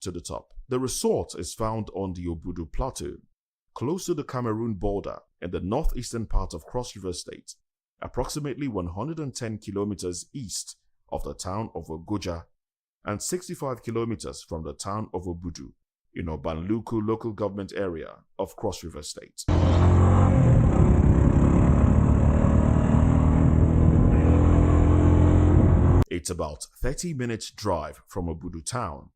to the top. The resort is found on the Obudu Plateau, close to the Cameroon border in the northeastern part of Cross River State, approximately 110 kilometers east of the town of Ogoja and 65 kilometers from the town of Obudu in Obanluku local government area of Cross River State. It's about 30 minutes drive from Obudu town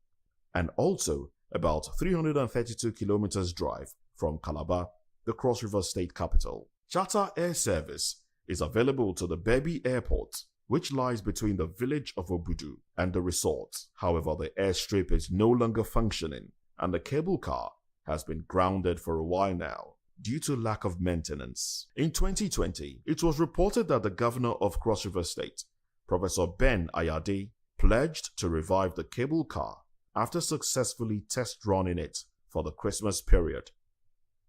and also about 332 kilometers drive from Calabar, the Cross River State capital. Charter air service is available to the Baby Airport, which lies between the village of Obudu and the resort. However, the airstrip is no longer functioning and the cable car has been grounded for a while now due to lack of maintenance. In 2020, it was reported that the governor of Cross River State, Professor Ben Ayade, pledged to revive the cable car after successfully test running it for the Christmas period.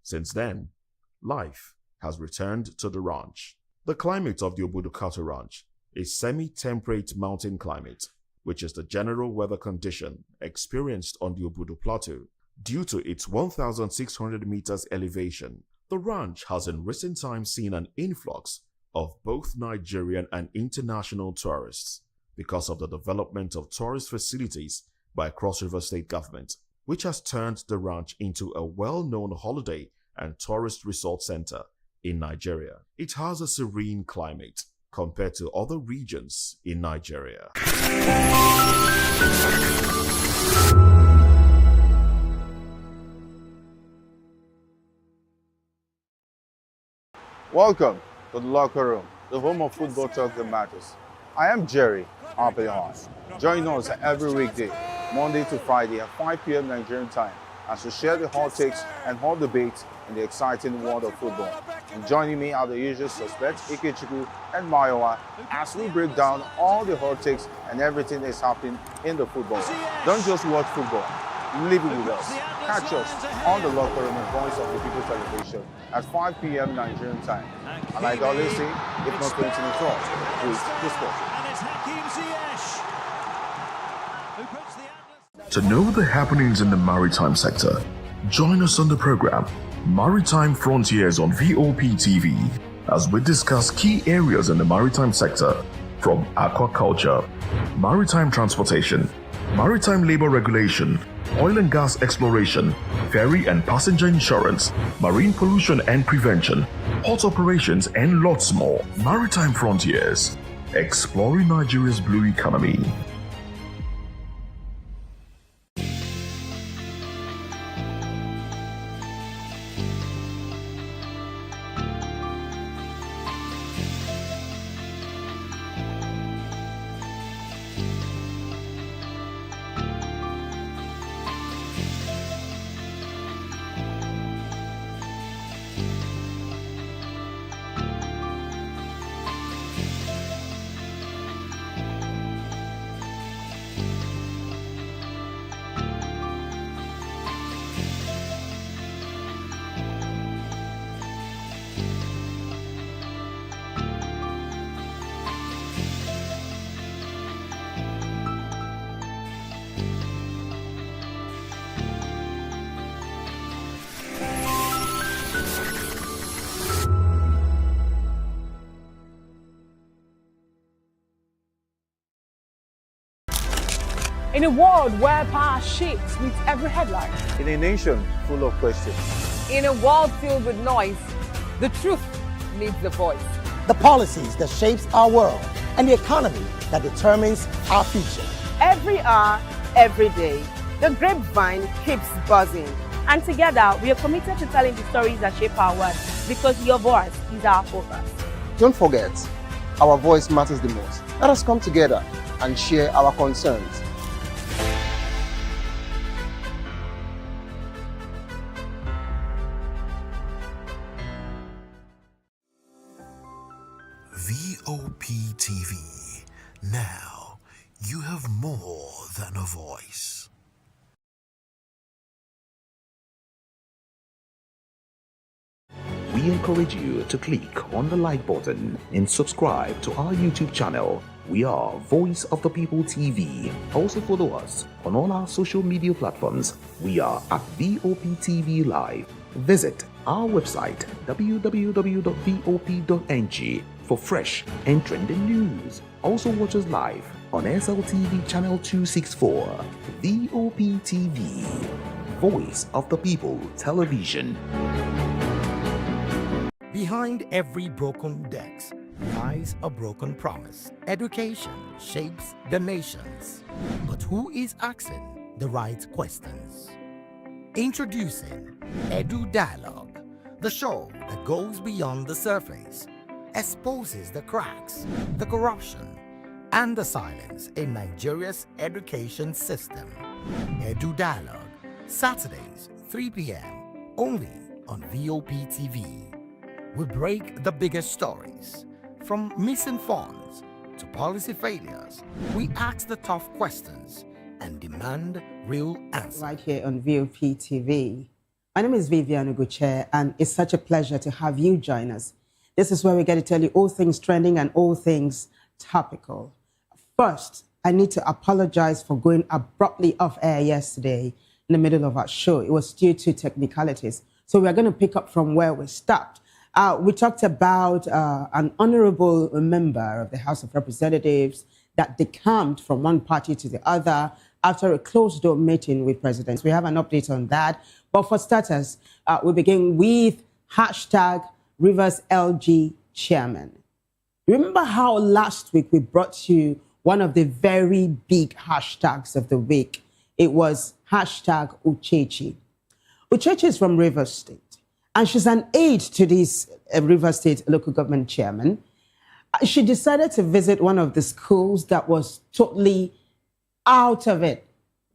Since then, life has returned to the ranch. The climate of the Obudu Cattle Ranch is semi-temperate mountain climate, which is the general weather condition experienced on the Obudu Plateau. Due to its 1,600 meters elevation, the ranch has in recent times seen an influx of both Nigerian and international tourists because of the development of tourist facilities by Cross River State government, which has turned the ranch into a well-known holiday and tourist resort center in Nigeria. It has a serene climate compared to other regions in Nigeria. Welcome to the locker room, the home of football talk that matters. I am Jerry Epelle. Join us every weekday, Monday to Friday at 5 p.m. Nigerian time, as we share the hot takes and hot debates in the exciting world of football. And joining me are the usual suspects, Ikechukwu and Mayowa, as we break down all the hot takes and everything that's happening in the football. Don't just watch football, live it with us. Catch us on the locker room and Voice of the People television at 5 p.m. Nigerian time. And like I always say, if not 20 minutes off, please discuss. To know the happenings in the maritime sector, join us on the program Maritime Frontiers on VOP TV as we discuss key areas in the maritime sector from aquaculture, maritime transportation, maritime labor regulation, oil and gas exploration, ferry and passenger insurance, marine pollution and prevention, port operations and lots more. Maritime Frontiers, exploring Nigeria's blue economy. In a world where power shifts with every headline. In a nation full of questions. In a world filled with noise, the truth needs a voice. The policies that shapes our world and the economy that determines our future. Every hour, every day, the grapevine keeps buzzing. And together, we are committed to telling the stories that shape our world because your voice is our focus. Don't forget, our voice matters the most. Let us come together and share our concerns. VOP TV. Now, you have more than a voice. We encourage you to click on the like button and subscribe to our YouTube channel We are Voice of the People TV. Also follow us on all our social media platforms. We are at VOP TV Live. Visit our website www.vop.ng for fresh and trending news. Also watch us live on SLTV channel 264. VOP TV, Voice of the People Television. Behind every broken desk lies a broken promise. Education shapes the nations. But who is asking the right questions? Introducing Edu Dialogue, the show that goes beyond the surface, exposes the cracks, the corruption, and the silence in Nigeria's education system. Edu Dialogue, Saturdays, 3 p.m., only on VOP TV. We break the biggest stories, from missing funds to policy failures. We ask the tough questions and demand real answers. Right here on VOP TV. My name is Vivian Ugoche, and it's such a pleasure to have you join us. This is where we get to tell you all things trending and all things topical. First, I need to apologize for going abruptly off air yesterday in the middle of our show. It was due to technicalities. So we're going to pick up from where we stopped. We talked about an honorable member of the House of Representatives that decamped from one party to the other after a closed-door meeting with presidents. We have an update on that. But for starters, we begin with hashtag Rivers LG Chairman. Remember how last week we brought you one of the very big hashtags of the week? It was hashtag Uchechi. Uchechi is from Rivers State. And she's an aide to this Rivers State local government chairman. She decided to visit one of the schools that was totally out of it,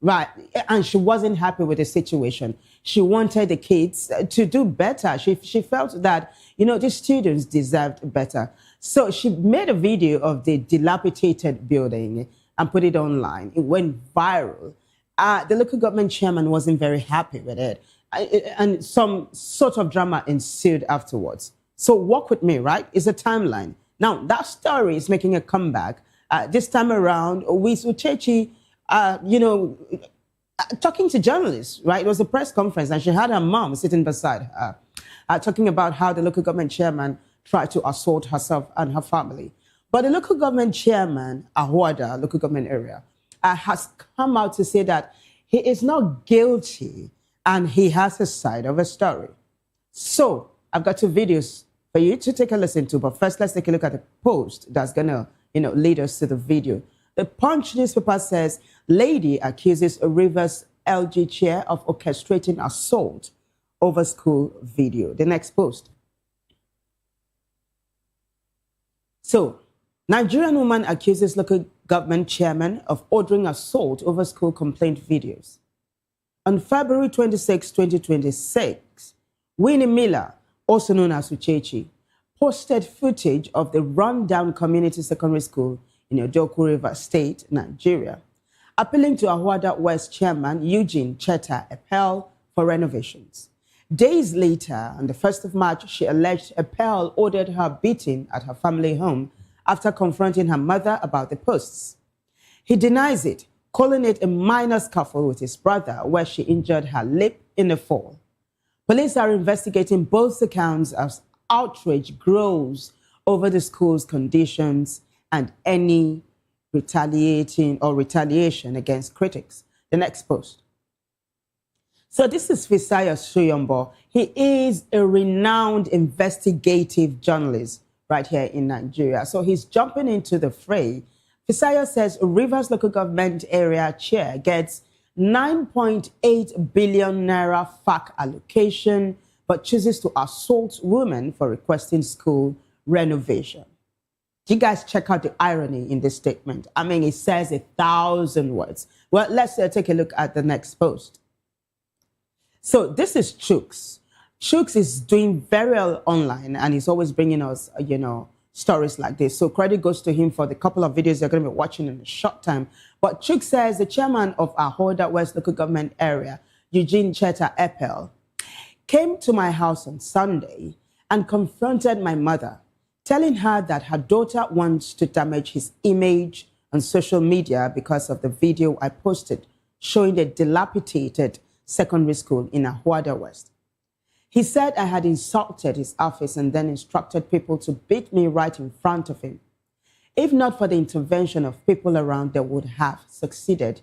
right? And she wasn't happy with the situation. She wanted the kids to do better. She felt that, the students deserved better. So she made a video of the dilapidated building and put it online. It went viral. The local government chairman wasn't very happy with it. And some sort of drama ensued afterwards. So walk with me, right? It's a timeline. Now, that story is making a comeback. This time around, with Uchechi, talking to journalists, right? It was a press conference, and she had her mom sitting beside her, talking about how the local government chairman tried to assault herself and her family. But the local government chairman, Ahwada, local government area, has come out to say that he is not guilty and he has his side of a story. So I've got two videos for you to take a listen to. But first, let's take a look at the post that's going to, lead us to the video. The Punch newspaper says, lady accuses a Rivers LG chair of orchestrating assault over school video. The next post. So, Nigerian woman accuses local government chairman of ordering assault over school complaint videos. On February 26, 2026, Winnie Miller, also known as Uchechi, posted footage of the rundown community secondary school in Ojoku River State, Nigeria, appealing to Ahwada West chairman Eugene Epelle for renovations. Days later, on the 1st of March, she alleged Epelle ordered her beaten at her family home after confronting her mother about the posts. He denies it, calling it a minor scuffle with his brother, where she injured her lip in a fall. Police are investigating both accounts as outrage grows over the school's conditions and any retaliation against critics. The next post. So this is Fisayo Soyombo. He is a renowned investigative journalist right here in Nigeria. So he's jumping into the fray. Fisayo says Rivers local government area chair gets 9.8 billion naira FAC allocation, but chooses to assault women for requesting school renovation. You guys check out the irony in this statement. I mean, it says 1,000 words. Well, let's take a look at the next post. So this is Chooks. Chooks is doing very well online, and he's always bringing us, stories like this. So credit goes to him for the couple of videos you're going to be watching in a short time. But Chooks says the chairman of Ahwada West local government area, Eugene Epelle, came to my house on Sunday and confronted my mother, telling her that her daughter wants to damage his image on social media because of the video I posted showing a dilapidated secondary school in Ahuada West. He said I had insulted his office and then instructed people to beat me right in front of him. If not for the intervention of people around, they would have succeeded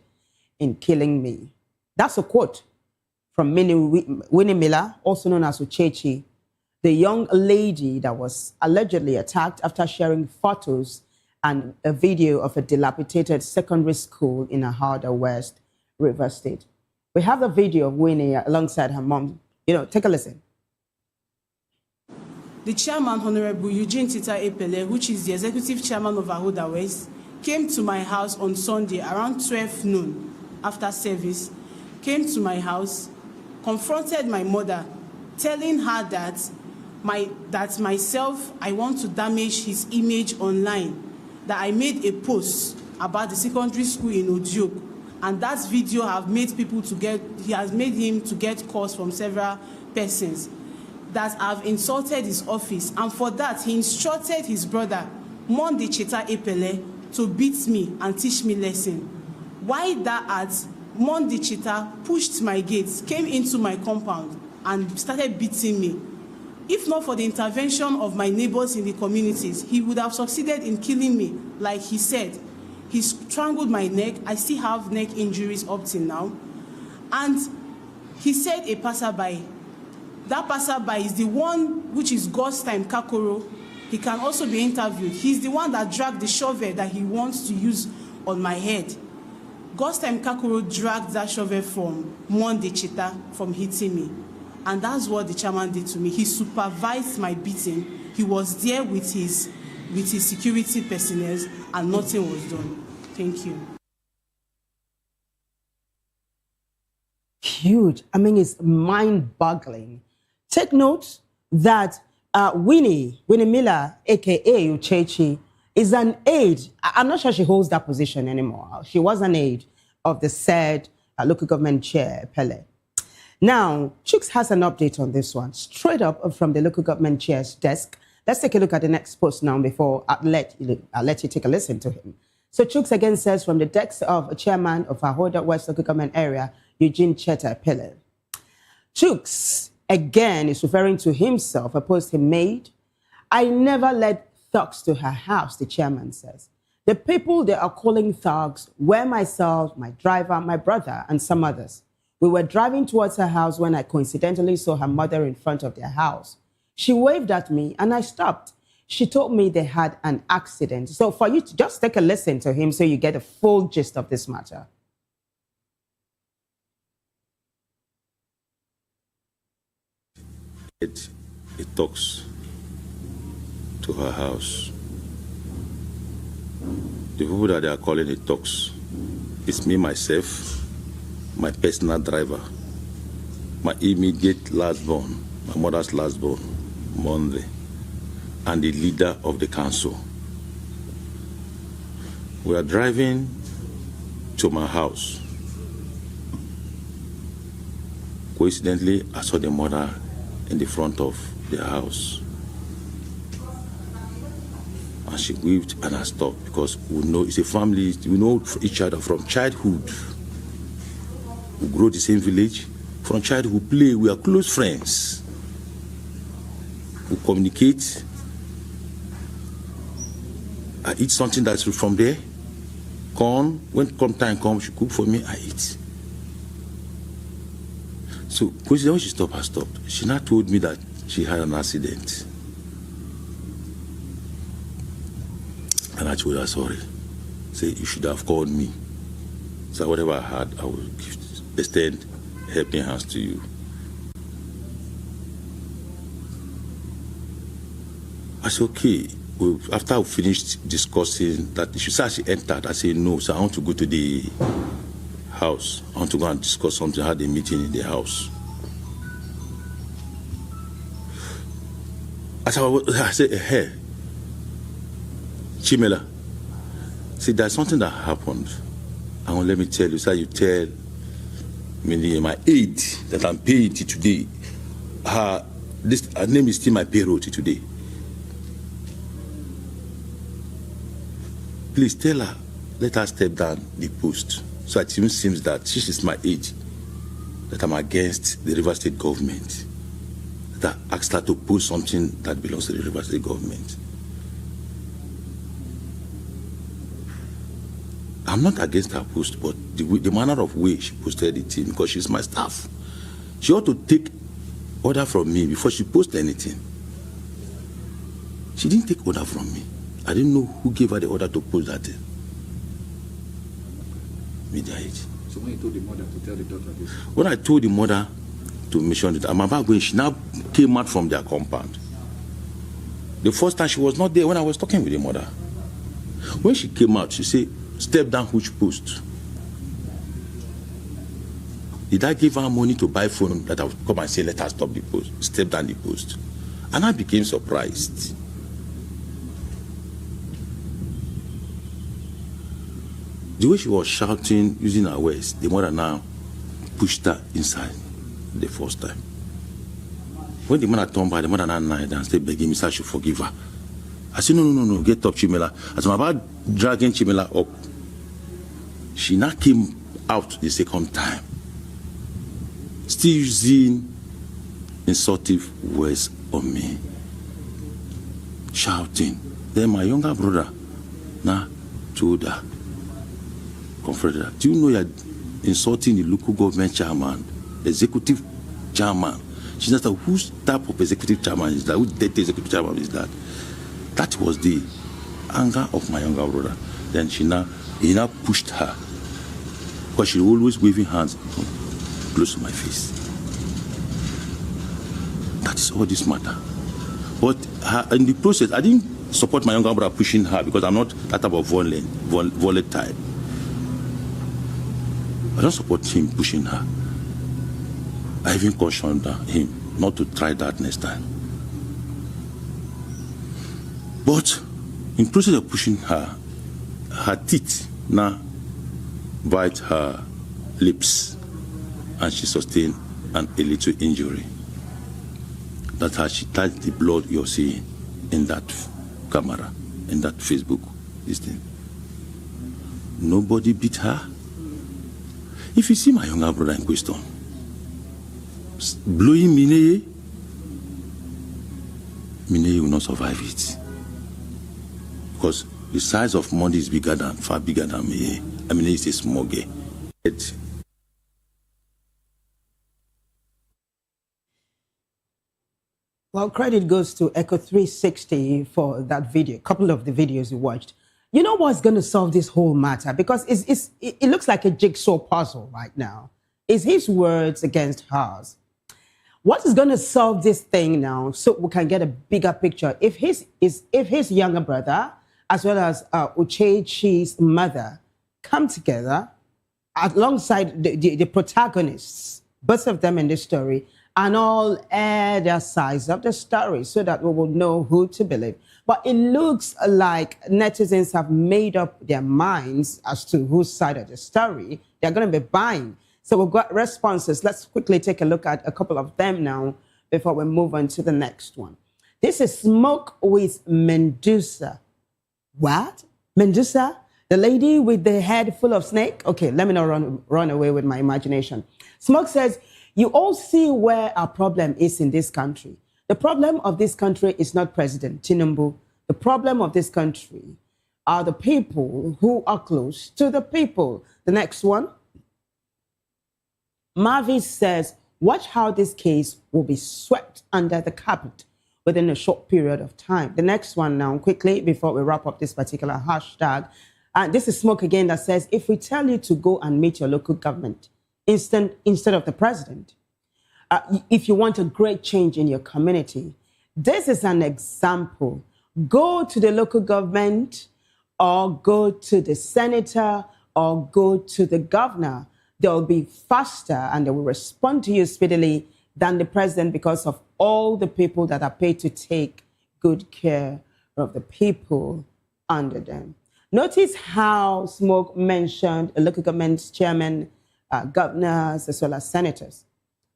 in killing me. That's a quote from Winnie Miller, also known as Uchechi, the young lady that was allegedly attacked after sharing photos and a video of a dilapidated secondary school in Ahuada West, River State. We have the video of Winnie alongside her mom. Take a listen. The chairman, Honorable Eugene Epelle, which is the executive chairman of Ahuada West, came to my house on Sunday around 12 noon after service, came to my house, confronted my mother, telling her that myself, I want to damage his image online, that I made a post about the secondary school in Odiok, and that video has made him to get calls from several persons that have insulted his office, and for that he instructed his brother, Monday Cheta Epelle, to beat me and teach me lesson. Why that at Monday Cheta pushed my gates, came into my compound and started beating me. If not for the intervention of my neighbors in the communities, he would have succeeded in killing me, like he said. He strangled my neck. I still have neck injuries up till now. And he said a passerby. That passerby is the one which is God's time, Kakoro. He can also be interviewed. He's the one that dragged the shovel that he wants to use on my head. God's time, Kakoro dragged that shovel from Monday Cheta from hitting me. And that's what the chairman did to me. He supervised my beating. He was there with his security personnel, and nothing was done. Thank you. Huge. I mean, it's mind-boggling. Take note that Winnie Miller, a.k.a. Uchechi, is an aide. I'm not sure she holds that position anymore. She was an aide of the said local government chair, Epelle. Now, Chooks has an update on this one, straight up from the local government chair's desk. Let's take a look at the next post now before I'll let you take a listen to him. So Chooks again says from the desk of a chairman of Ahuada West local government area, Eugene Epelle. Chooks again is referring to himself, a post he made. I never led thugs to her house, the chairman says. The people they are calling thugs were myself, my driver, my brother, and some others. We were driving towards her house when I coincidentally saw her mother in front of their house. She waved at me and I stopped. She told me they had an accident. So for you to just take a listen to him so you get a full gist of this matter. It talks to her house. The people that they are calling it talks. It's me, myself, my personal driver, my immediate last-born, my mother's last-born, Monday, and the leader of the council. We are driving to my house. Coincidentally, I saw the mother in the front of the house. And she waved and I stopped because we know it's a family, we know each other from childhood. We grow the same village. From childhood, we play, we are close friends. We communicate. I eat something that's from there. Corn, when time comes, she cook for me, I eat. So, when she stopped, I stopped. She now told me that she had an accident. And I told her, sorry. Say, you should have called me. So whatever I had, I will extend helping hands to you. I said, okay. After we finished discussing that issue, so she entered. I said, no, so I want to go to the house. I want to go and discuss something. I had a meeting in the house. I said, hey, Chimela, see, there's something that happened. And let me tell you, so you tell me my aide that I'm paying today. Her name is still my payroll today. please tell her, let her step down the post. So it seems that she is my age, that I'm against the River State government. That I asked her to post something that belongs to the River State government. I'm not against her post, but the manner of way she posted it in, because she's my staff. She ought to take order from me before she posts anything. She didn't take order from me. I didn't know who gave her the order to post that thing. Media age. So when you told the mother to tell the daughter this? When I told the mother to mention it, I'm about going, she now came out from their compound. The first time she was not there when I was talking with the mother. When she came out, she said, step down which post? Did I give her money to buy phone that I would come and say, let her stop the post, step down the post? And I became surprised. The way she was shouting, using her words, the mother now pushed her inside the first time. When the mother turned by, the mother now knelt and started begging me, I should forgive her. I said, no, get up, Chimela. As I'm about dragging Chimela up, she now came out the second time, still using insultive words on me, shouting. Then my younger brother now told her, confronted her, do you know you're insulting the local government chairman, executive chairman? She said, whose type of executive chairman is that? Whose dirty executive chairman is that? That was the anger of my younger brother. Then he now pushed her, because she always waving hands close to my face. That is all this matter. But in the process, I didn't support my younger brother pushing her, because I'm not that type of violent type. I don't support him pushing her. I even cautioned him not to try that next time. But in process of pushing her, her teeth now bite her lips, and she sustained a little injury. That's how she touched the blood you're seeing in that camera, in that Facebook, this thing. Nobody beat her. If you see my younger brother in question, blowing Mineye will not survive it. Because the size of money is far bigger than Mineye. Mineye is a small guy. Well, credit goes to Echo 360 for that video, a couple of the videos you watched. You know what's going to solve this whole matter? Because it looks like a jigsaw puzzle right now. It's his words against hers. What is going to solve this thing now so we can get a bigger picture? If his younger brother, as well as Uchechi's mother, come together alongside the protagonists, both of them in this story, and all air their sides of the story so that we will know who to believe. But it looks like netizens have made up their minds as to whose side of the story they're going to be buying. So we've got responses. Let's quickly take a look at a couple of them now before we move on to the next one. This is Smoke with Medusa. What? Medusa? The lady with the head full of snake? Okay, let me not run away with my imagination. Smoke says, you all see where our problem is in this country. The problem of this country is not President Tinubu. The problem of this country are the people who are close to the people. The next one. Marvis says, watch how this case will be swept under the carpet within a short period of time. The next one now, quickly, before we wrap up this particular hashtag. And this is Smoke again that says, if we tell you to go and meet your local government instead of the president, if you want a great change in your community, this is an example. Go to the local government or go to the senator or go to the governor. They'll be faster and they will respond to you speedily than the president because of all the people that are paid to take good care of the people under them. Notice how Smoke mentioned a local government chairman, governors, as well as senators.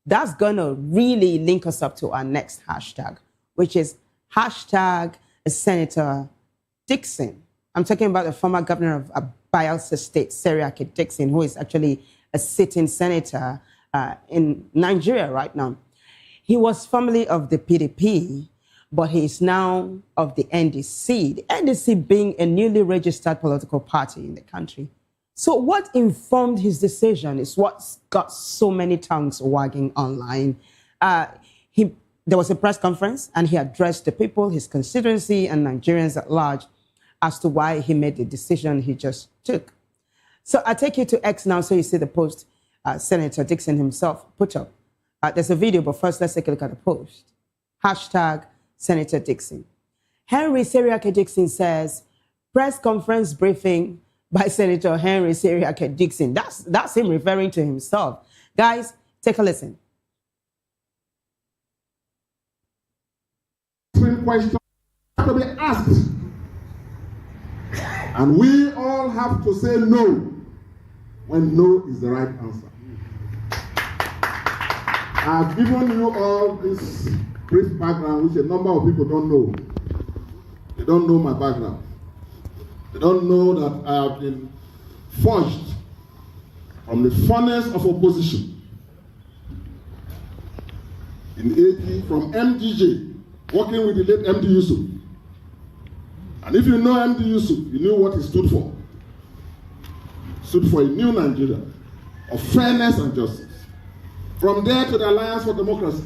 That's going to really link us up to our next hashtag, which is hashtag Senator Dixon. I'm talking about the former governor of Bayelsa State, Seriake Dixon, who is actually a sitting senator in Nigeria right now. He was formerly of the PDP, but he is now of the NDC. The NDC being a newly registered political party in the country. So what informed his decision is what's got so many tongues wagging online. There was a press conference and he addressed the people, his constituency and Nigerians at large as to why he made the decision he just took. So I take you to X now so you see the post Senator Dixon himself put up. There's a video, but first let's take a look at the post. Hashtag Senator Dixon. Henry Seriake Dixon says, press conference briefing by Senator Henry Seriake Dixon. That's him referring to himself. Guys, take a listen. Questions have to be asked. And we all have to say no when no is the right answer. I've given you all this brief background, which a number of people don't know. They don't know my background. They don't know that I have been forged from the furnace of opposition in 80 from MDJ, working with the late MD Yusuf. And if you know MD Yusuf, you knew what he stood for. Stood for a new Nigeria of fairness and justice. From there to the Alliance for Democracy,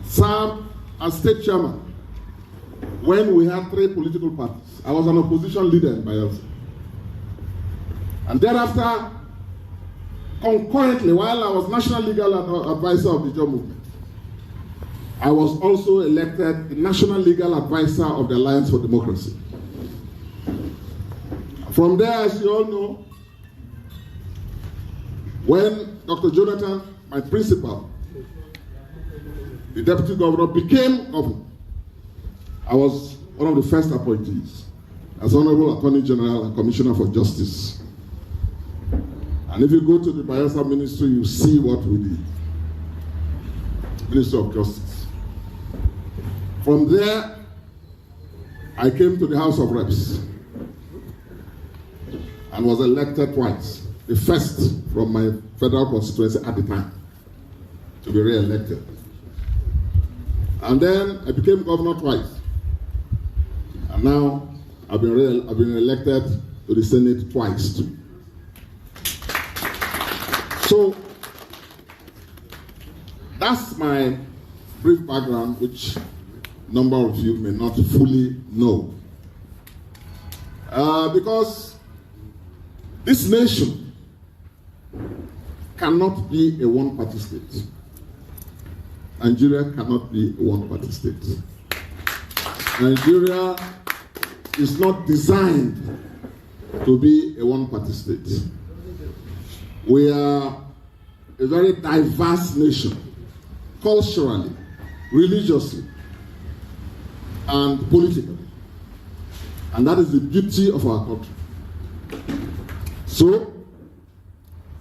served as state chairman when we had 3 political parties. I was an opposition leader in Bayelsa. And thereafter, concurrently, while I was national legal advisor of the job movement, I was also elected the national legal advisor of the Alliance for Democracy. From there, as you all know, when Dr. Jonathan, my principal, the deputy governor, became governor, I was one of the first appointees as Honorable Attorney General and Commissioner for Justice. And if you go to the Bayelsa Ministry, you see what we did. Ministry of Justice. From there, I came to the House of Reps and was elected twice. The first from my federal constituency at the time to be re-elected. And then I became governor twice. And now I've been elected to the Senate twice too. So that's my brief background, which a number of you may not fully know. Because this nation cannot be a one-party state. Nigeria cannot be a one-party state. Nigeria is not designed to be a one-party state. We are a very diverse nation, culturally, religiously, and politically. And that is the beauty of our country. So,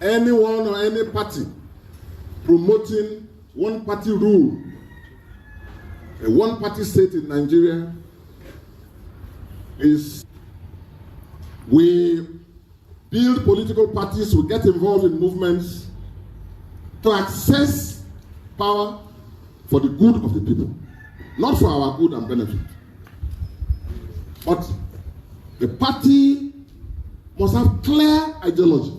anyone or any party promoting one-party rule, a one-party state in Nigeria, is we build political parties, we get involved in movements to access power for the good of the people, not for our good and benefit. But the party must have clear ideology.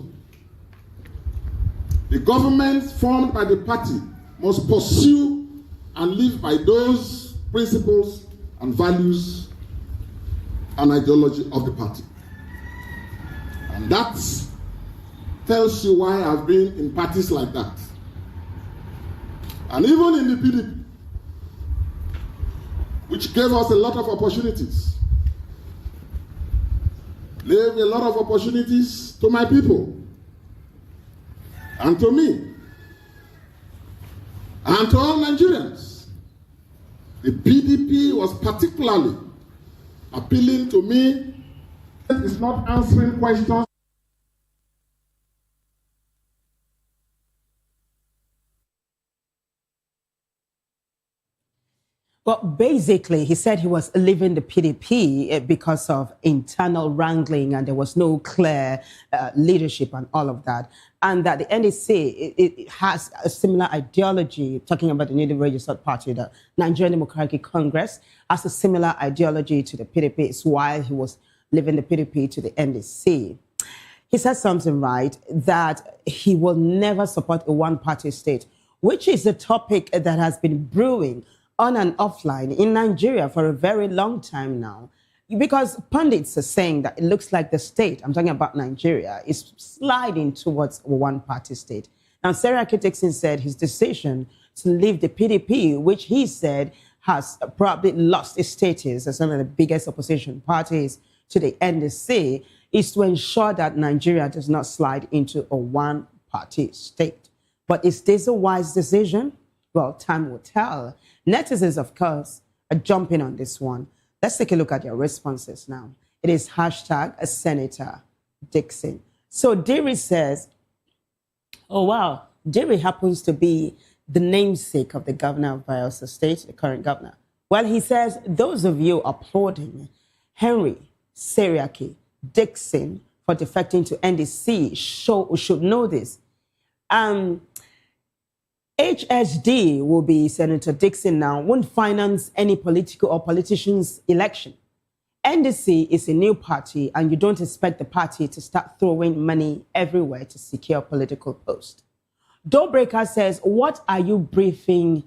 The government formed by the party must pursue and live by those principles and values and ideology of the party. And that tells you why I've been in parties like that. And even in the PDP, which gave us a lot of opportunities, gave a lot of opportunities to my people and to me and to all Nigerians. The PDP was particularly appealing to me. It's not answering questions. Well, basically, he said he was leaving the PDP because of internal wrangling and there was no clear leadership and all of that. And that the NDC, it has a similar ideology, talking about the newly registered party, the Nigerian Democratic Congress, has a similar ideology to the PDP. It's why he was leaving the PDP to the NDC. He said something right, that he will never support a one-party state, which is a topic that has been brewing on and offline in Nigeria for a very long time now. Because pundits are saying that it looks like the state, I'm talking about Nigeria, is sliding towards a one-party state. Now, Seriake Dickson said his decision to leave the PDP, which he said has probably lost its status as one of the biggest opposition parties to the NDC, is to ensure that Nigeria does not slide into a one-party state. But is this a wise decision? Well, time will tell. Netizens, of course, are jumping on this one. Let's take a look at your responses now. It is hashtag Senator Dickson. So Diri says, oh, wow, Diri happens to be the namesake of the governor of Bayelsa State, the current governor. Well, he says, those of you applauding Henry Seriake Dickson for defecting to NDC should know this. HSD will be Senator Dickson now, won't finance any political or politician's election. NDC is a new party and you don't expect the party to start throwing money everywhere to secure political post. Doorbreaker says, what are you briefing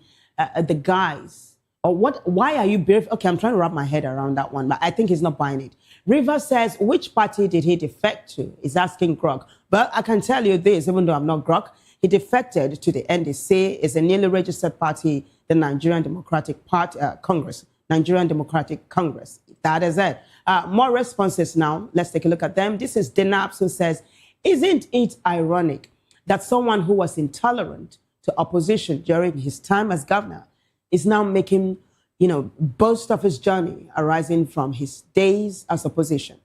the guys? Or why are you briefing? Okay, I'm trying to wrap my head around that one, but I think he's not buying it. River says, which party did he defect to? He's asking Grok. But I can tell you this, even though I'm not Grok, he defected to the NDC, is a newly registered party, the Nigerian Democratic Party, Congress, Nigerian Democratic Congress. That is it. More responses now. Let's take a look at them. This is Dinaps who says, isn't it ironic that someone who was intolerant to opposition during his time as governor is now making, boast of his journey arising from his days as opposition?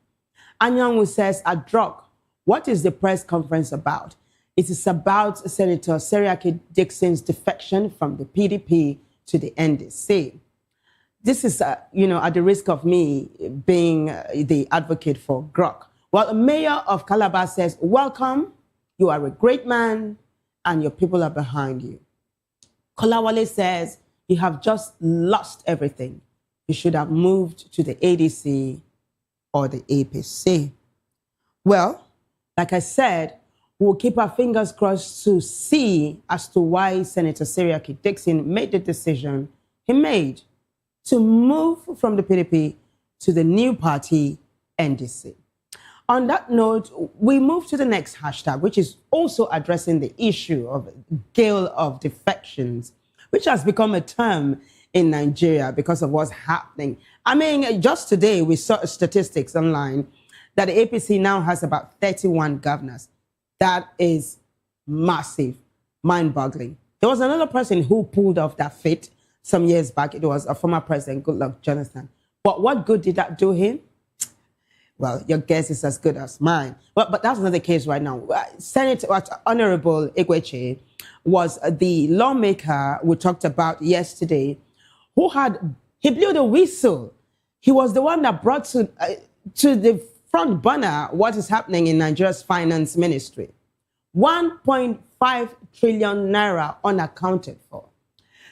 Anyanwu says, Adrok, what is the press conference about? It is about Senator Seriake Dickson's defection from the PDP to the NDC. This is, at the risk of me being the advocate for Grok. Well, the mayor of Calabar says, welcome, you are a great man, and your people are behind you. Kolawale says, you have just lost everything. You should have moved to the ADC or the APC. Well, like I said, we'll keep our fingers crossed to see as to why Senator Seriake Dickson made the decision he made to move from the PDP to the new party, NDC. On that note, we move to the next hashtag, which is also addressing the issue of gale of defections, which has become a term in Nigeria because of what's happening. I mean, just today, we saw statistics online that the APC now has about 31 governors. That is massive, mind-boggling. There was another person who pulled off that feat some years back. It was a former president, Goodluck Jonathan. But what good did that do him? Well, your guess is as good as mine. But that's not the case right now. Honorable Igweche was the lawmaker we talked about yesterday, he blew the whistle. He was the one that brought to the front burner what is happening in Nigeria's finance ministry. 1.5 trillion naira unaccounted for.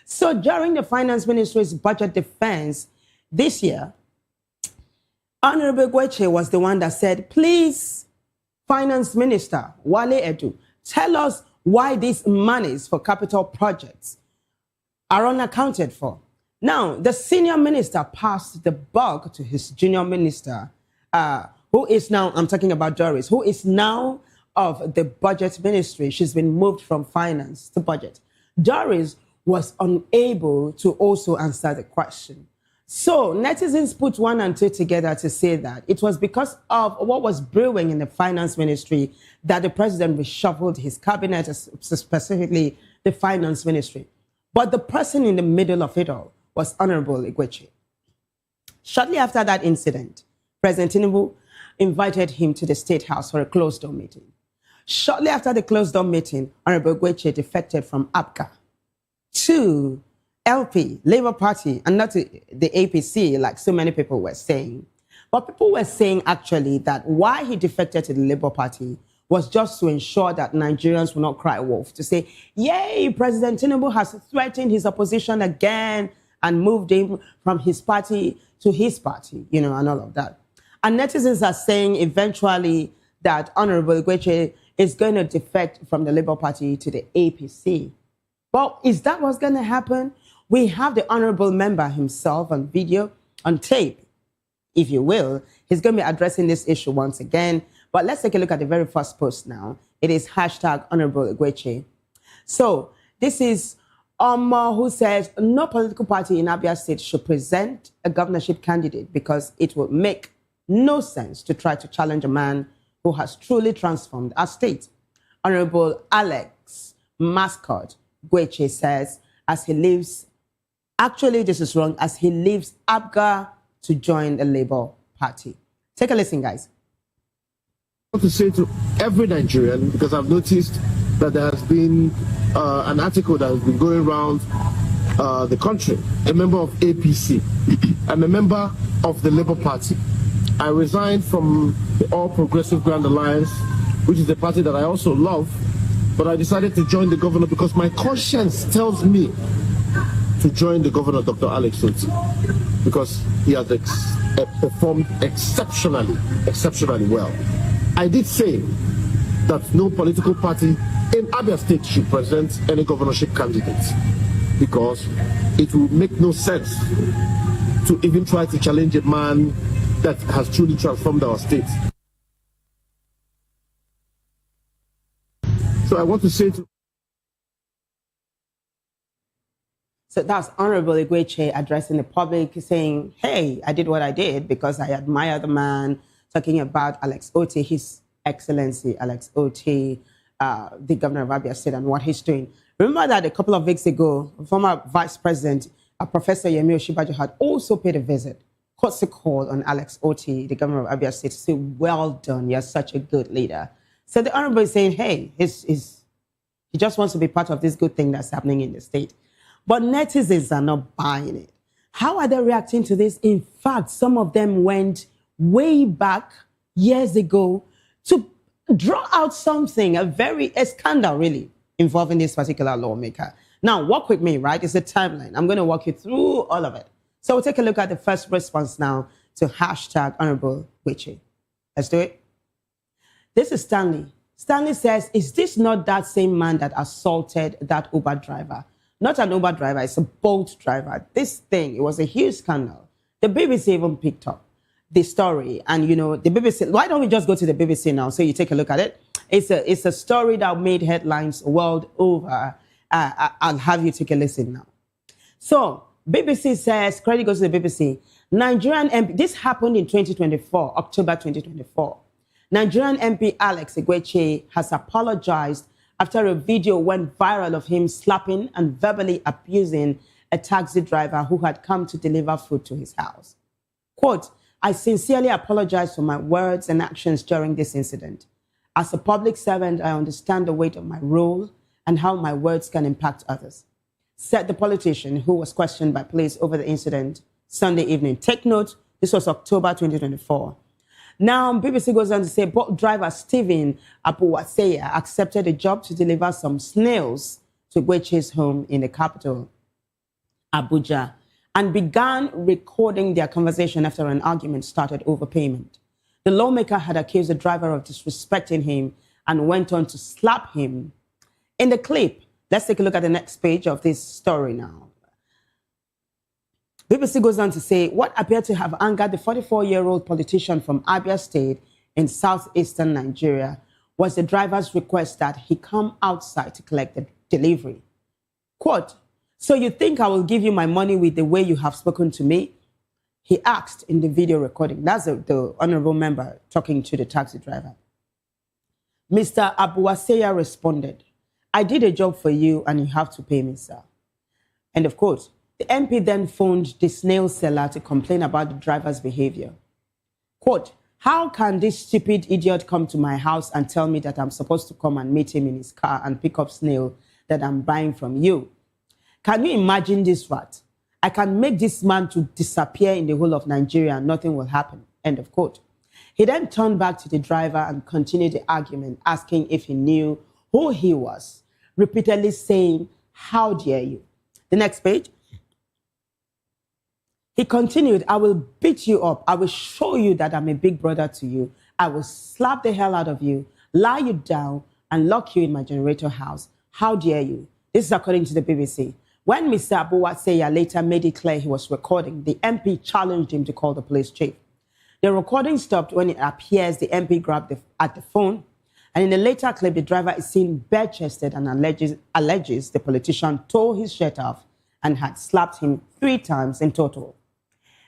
So during the finance ministry's budget defense this year, Honorable Igweche was the one that said, please, Finance Minister Wale Edu, tell us why these monies for capital projects are unaccounted for. Now, the senior minister passed the buck to his junior minister, who is now, I'm talking about Doris, who is now of the budget ministry. She's been moved from finance to budget. Doris was unable to also answer the question. So netizens put one and two together to say that it was because of what was brewing in the finance ministry that the president reshuffled his cabinet, specifically the finance ministry. But the person in the middle of it all was Honorable Igweche. Shortly after that incident, President Tinubu invited him to the State House for a closed-door meeting. Shortly after the closed-door meeting, Honorable Igweche defected from APGA to LP, Labour Party, and not the APC, like so many people were saying. But people were saying actually that why he defected to the Labour Party was just to ensure that Nigerians will not cry wolf, to say, yay, President Tinubu has threatened his opposition again and moved him from his party to his party, and all of that. And netizens are saying eventually that Honorable Igweche is going to defect from the Labour Party to the APC. Well, is that what's going to happen? We have the honorable member himself on video, on tape, if you will. He's going to be addressing this issue once again. But let's take a look at the very first post now. It is hashtag Honorable Igweche. So this is who says no political party in Abia State should present a governorship candidate because it would make no sense to try to challenge a man who has truly transformed our state. Honorable Alex Mascot Gweche says, as he leaves, actually this is wrong, as he leaves Abga to join the Labour Party. Take a listen, guys. I want to say to every Nigerian, because I've noticed that there has been an article that has been going around the country, a member of APC. I'm a member of the Labour Party. I resigned from the All Progressive Grand Alliance, which is a party that I also love, but I decided to join the governor because my conscience tells me to join the governor, Dr. Alex Oti, because he has performed exceptionally well. I did say that no political party in Abia State should present any governorship candidate because it will make no sense to even try to challenge a man that has truly transformed our state. So I want to say to... So that's Honorable Igweche addressing the public, saying, hey, I did what I did because I admire the man, talking about Alex Oti, His Excellency Alex Oti, the governor of Abia State, and what he's doing. Remember that a couple of weeks ago, former Vice President, Professor Yemi Osinbajo, had also paid a visit, courtesy call on Alex Oti, the governor of Abia State, to say, well done, you're such a good leader. So the Honorable is saying, hey, he just wants to be part of this good thing that's happening in the state. But netizens are not buying it. How are they reacting to this? In fact, some of them went way back years ago to draw out something, a scandal really, involving this particular lawmaker. Now, walk with me, right? It's a timeline. I'm going to walk you through all of it. So we'll take a look at the first response now to hashtag Honorable Gweche. Let's do it. This is Stanley. Stanley says, is this not that same man that assaulted that Uber driver? Not an Uber driver, it's a Bolt driver. This thing, it was a huge scandal. The BBC even picked up the story. And, the BBC, why don't we just go to the BBC now so you take a look at it? It's a story that made headlines world over. I'll have you take a listen now. So, BBC says, credit goes to the BBC, Nigerian MP, this happened in 2024, October 2024. Nigerian MP Alex Igweche has apologized after a video went viral of him slapping and verbally abusing a taxi driver who had come to deliver food to his house. Quote, I sincerely apologize for my words and actions during this incident. As a public servant, I understand the weight of my role and how my words can impact others, said the politician who was questioned by police over the incident Sunday evening. Take note, this was October 2024. Now, BBC goes on to say, Bolt driver Stephen Abuwaseya accepted a job to deliver some snails to Gweche's home in the capital, Abuja, and began recording their conversation after an argument started over payment. The lawmaker had accused the driver of disrespecting him and went on to slap him. In the clip, let's take a look at the next page of this story now. BBC goes on to say, what appeared to have angered the 44-year-old politician from Abia State in southeastern Nigeria was the driver's request that he come outside to collect the delivery. Quote, so you think I will give you my money with the way you have spoken to me? He asked in the video recording. That's the honorable member talking to the taxi driver. Mr. Abuwaseya responded, I did a job for you and you have to pay me, sir. End of quote. The MP then phoned the snail seller to complain about the driver's behavior. Quote, how can this stupid idiot come to my house and tell me that I'm supposed to come and meet him in his car and pick up snail that I'm buying from you? Can you imagine this rat? I can make this man to disappear in the whole of Nigeria and nothing will happen. End of quote. He then turned back to the driver and continued the argument, asking if he knew who he was, repeatedly saying, "How dare you?" The next page. He continued, "I will beat you up. I will show you that I'm a big brother to you. I will slap the hell out of you, lie you down, and lock you in my generator house. How dare you?" This is according to the BBC. When Mr. Abuwatseya later made it clear he was recording, the MP challenged him to call the police chief. The recording stopped when it appears the MP grabbed at the phone, and in a later clip, the driver is seen bare-chested and alleges the politician tore his shirt off and had slapped him 3 times in total.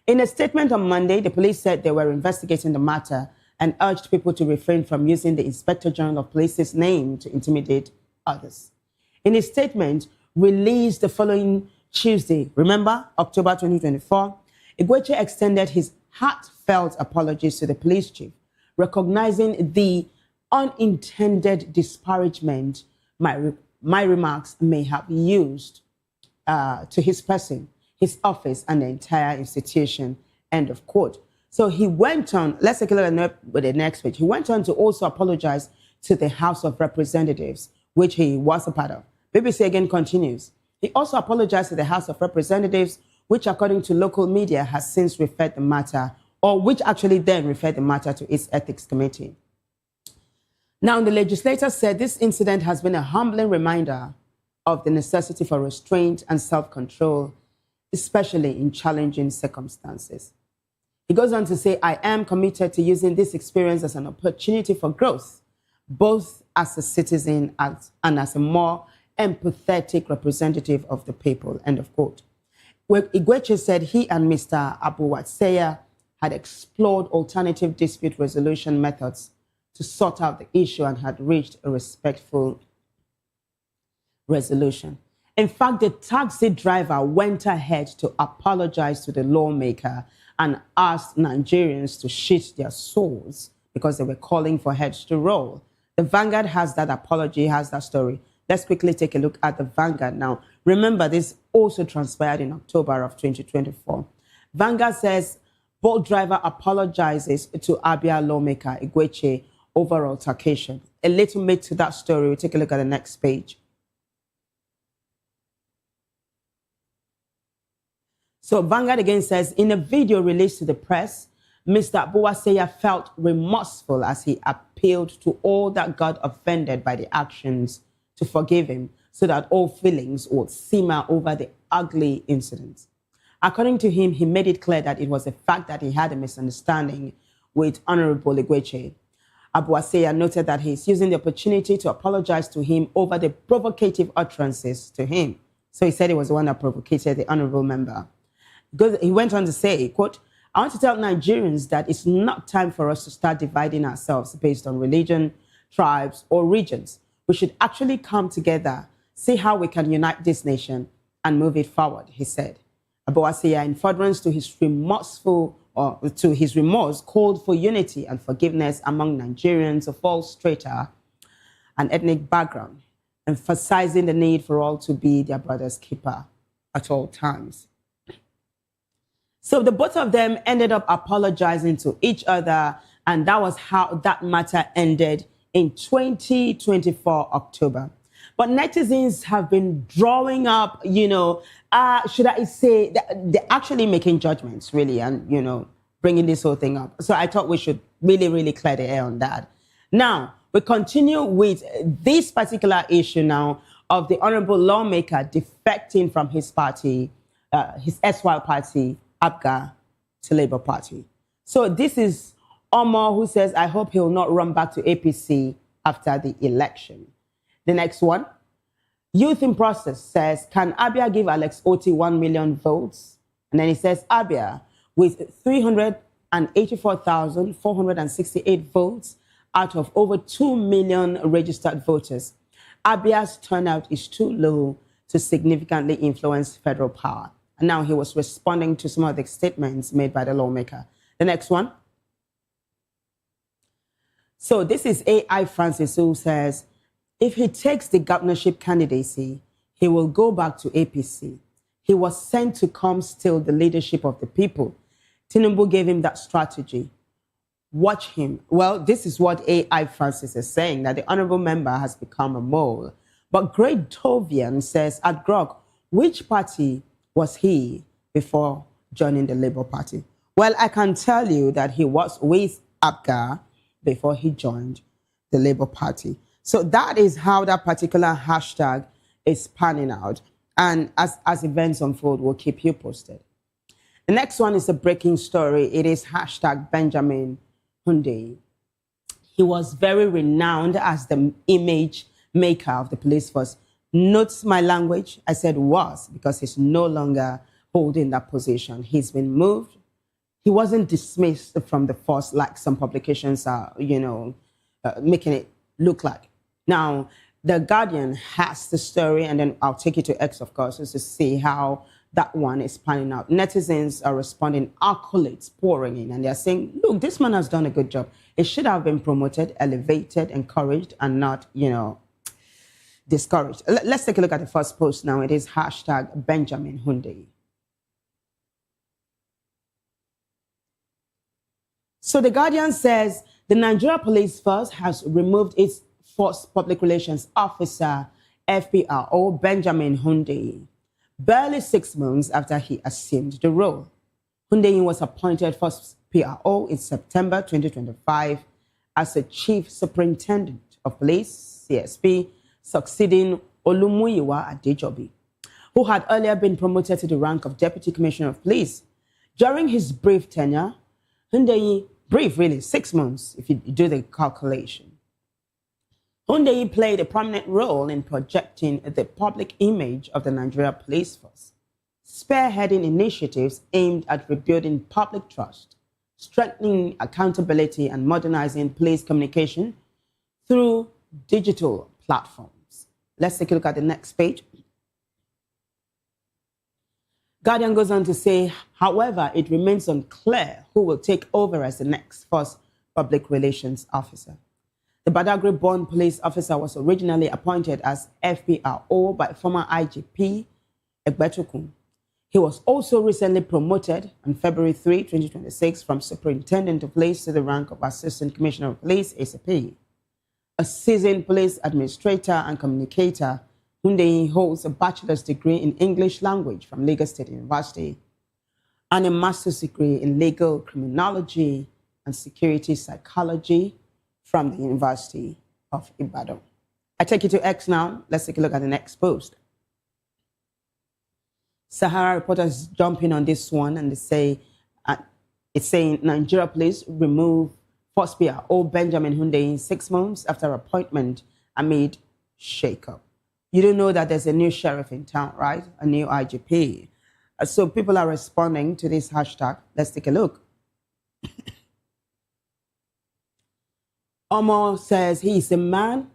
In a statement on Monday, the police said they were investigating the matter and urged people to refrain from using the Inspector General of Police's name to intimidate others. In his statement, released the following Tuesday, remember, October 2024, Igweche extended his heartfelt apologies to the police chief, recognizing the unintended disparagement my remarks may have used to his person, his office, and the entire institution, end of quote. So he went on, let's take a look at the next page. He went on to also apologize to the House of Representatives, which he was a part of. BBC again continues. He also apologized to the House of Representatives, which according to local media has since referred the matter, or which actually then referred the matter to its ethics committee. Now, the legislator said this incident has been a humbling reminder of the necessity for restraint and self-control, especially in challenging circumstances. He goes on to say, "I am committed to using this experience as an opportunity for growth, both as a citizen and as a more empathetic representative of the people," end of quote. Igweche said he and Mr. Abuwatseya had explored alternative dispute resolution methods to sort out the issue and had reached a respectful resolution. In fact, the taxi driver went ahead to apologize to the lawmaker and asked Nigerians to sheath their swords because they were calling for heads to roll. The Vanguard has that apology, has that story. Let's quickly take a look at the Vanguard now. Remember, this also transpired in October of 2024. Vanguard says, Bolt driver apologizes to Abia lawmaker Igweche over altercation. A little bit to that story. We'll take a look at the next page. So Vanguard again says, in a video released to the press, Mr. Abuwatseya felt remorseful as he appealed to all that got offended by the actions to forgive him so that all feelings would simmer over the ugly incident. According to him, he made it clear that it was the fact that he had a misunderstanding with Honorable Igweche. Abuwatseya noted that he is using the opportunity to apologize to him over the provocative utterances to him. So he said he was the one that provoked the honorable member. He went on to say, quote, "I want to tell Nigerians that it's not time for us to start dividing ourselves based on religion, tribes, or regions. We should actually come together, see how we can unite this nation and move it forward," he said. Abuwatseya, in furtherance to his remorse, called for unity and forgiveness among Nigerians of all strata and ethnic background, emphasizing the need for all to be their brother's keeper at all times. So the both of them ended up apologizing to each other, and that was how that matter ended in 2024 October. But netizens have been drawing up, should I say, they're actually making judgments, really, and, bringing this whole thing up. So I thought we should really, really clear the air on that. Now, we continue with this particular issue now of the honorable lawmaker defecting from his party, his SY party, APGA, to Labour Party. So this is Omar who says, "I hope he'll not run back to APC after the election." The next one, Youth in Process says, "Can Abia give Alex Oti 1 million votes?" And then he says, Abia, with 384,468 votes out of over 2 million registered voters, Abia's turnout is too low to significantly influence federal power. And now he was responding to some of the statements made by the lawmaker. The next one. So this is AI Francis who says, if he takes the governorship candidacy, he will go back to APC. He was sent to come steal the leadership of the people. Tinubu gave him that strategy. Watch him. Well, this is what AI Francis is saying, that the honorable member has become a mole. But Great Tovian says, at Grok, which party was he before joining the Labour Party? Well, I can tell you that he was with Abga before he joined the Labour Party. So that is how that particular hashtag is panning out. And as events unfold, we'll keep you posted. The next one is a breaking story. It is hashtag Benjamin Hunde. He was very renowned as the image maker of the police force. Note my language. I said was because he's no longer holding that position. He's been moved. He wasn't dismissed from the force like some publications are, making it look like. Now, The Guardian has the story, and then I'll take you to X, of course, just to see how that one is panning out. Netizens are responding, accolades pouring in, and they're saying, look, this man has done a good job. It should have been promoted, elevated, encouraged, and not, discouraged. Let's take a look at the first post now. It is hashtag Benjamin Hunde. So The Guardian says the Nigeria Police Force has removed its Force Public Relations Officer, FPRO, Benjamin Hunde, barely 6 months after he assumed the role. Hunde was appointed Force PRO in September 2025 as a Chief Superintendent of Police, CSP, succeeding Olumuyiwa Adejobi, who had earlier been promoted to the rank of Deputy Commissioner of Police. During his brief tenure, Hunde, brief really, 6 months if you do the calculation, Hunde played a prominent role in projecting the public image of the Nigeria Police Force, spearheading initiatives aimed at rebuilding public trust, strengthening accountability, and modernizing police communication through digital platforms. Let's take a look at the next page. Guardian goes on to say, however, it remains unclear who will take over as the next Force Public Relations Officer. The Badagry-born police officer was originally appointed as FPRO by former IGP Egbetukun. He was also recently promoted on February 3, 2026 from Superintendent of Police to the rank of Assistant Commissioner of Police, ACP. A seasoned police administrator and communicator, Hunde holds a bachelor's degree in English language from Lagos State University and a master's degree in legal criminology and security psychology from the University of Ibadan. I take you to X now. Let's take a look at the next post. Sahara reporters jumping on this one, and they say, it's saying Nigeria Police remove Force PRO Benjamin Hunde in 6 months after appointment amid shake-up. You don't know that there's a new sheriff in town, right? A new IGP. So people are responding to this hashtag. Let's take a look. Omo says he is a man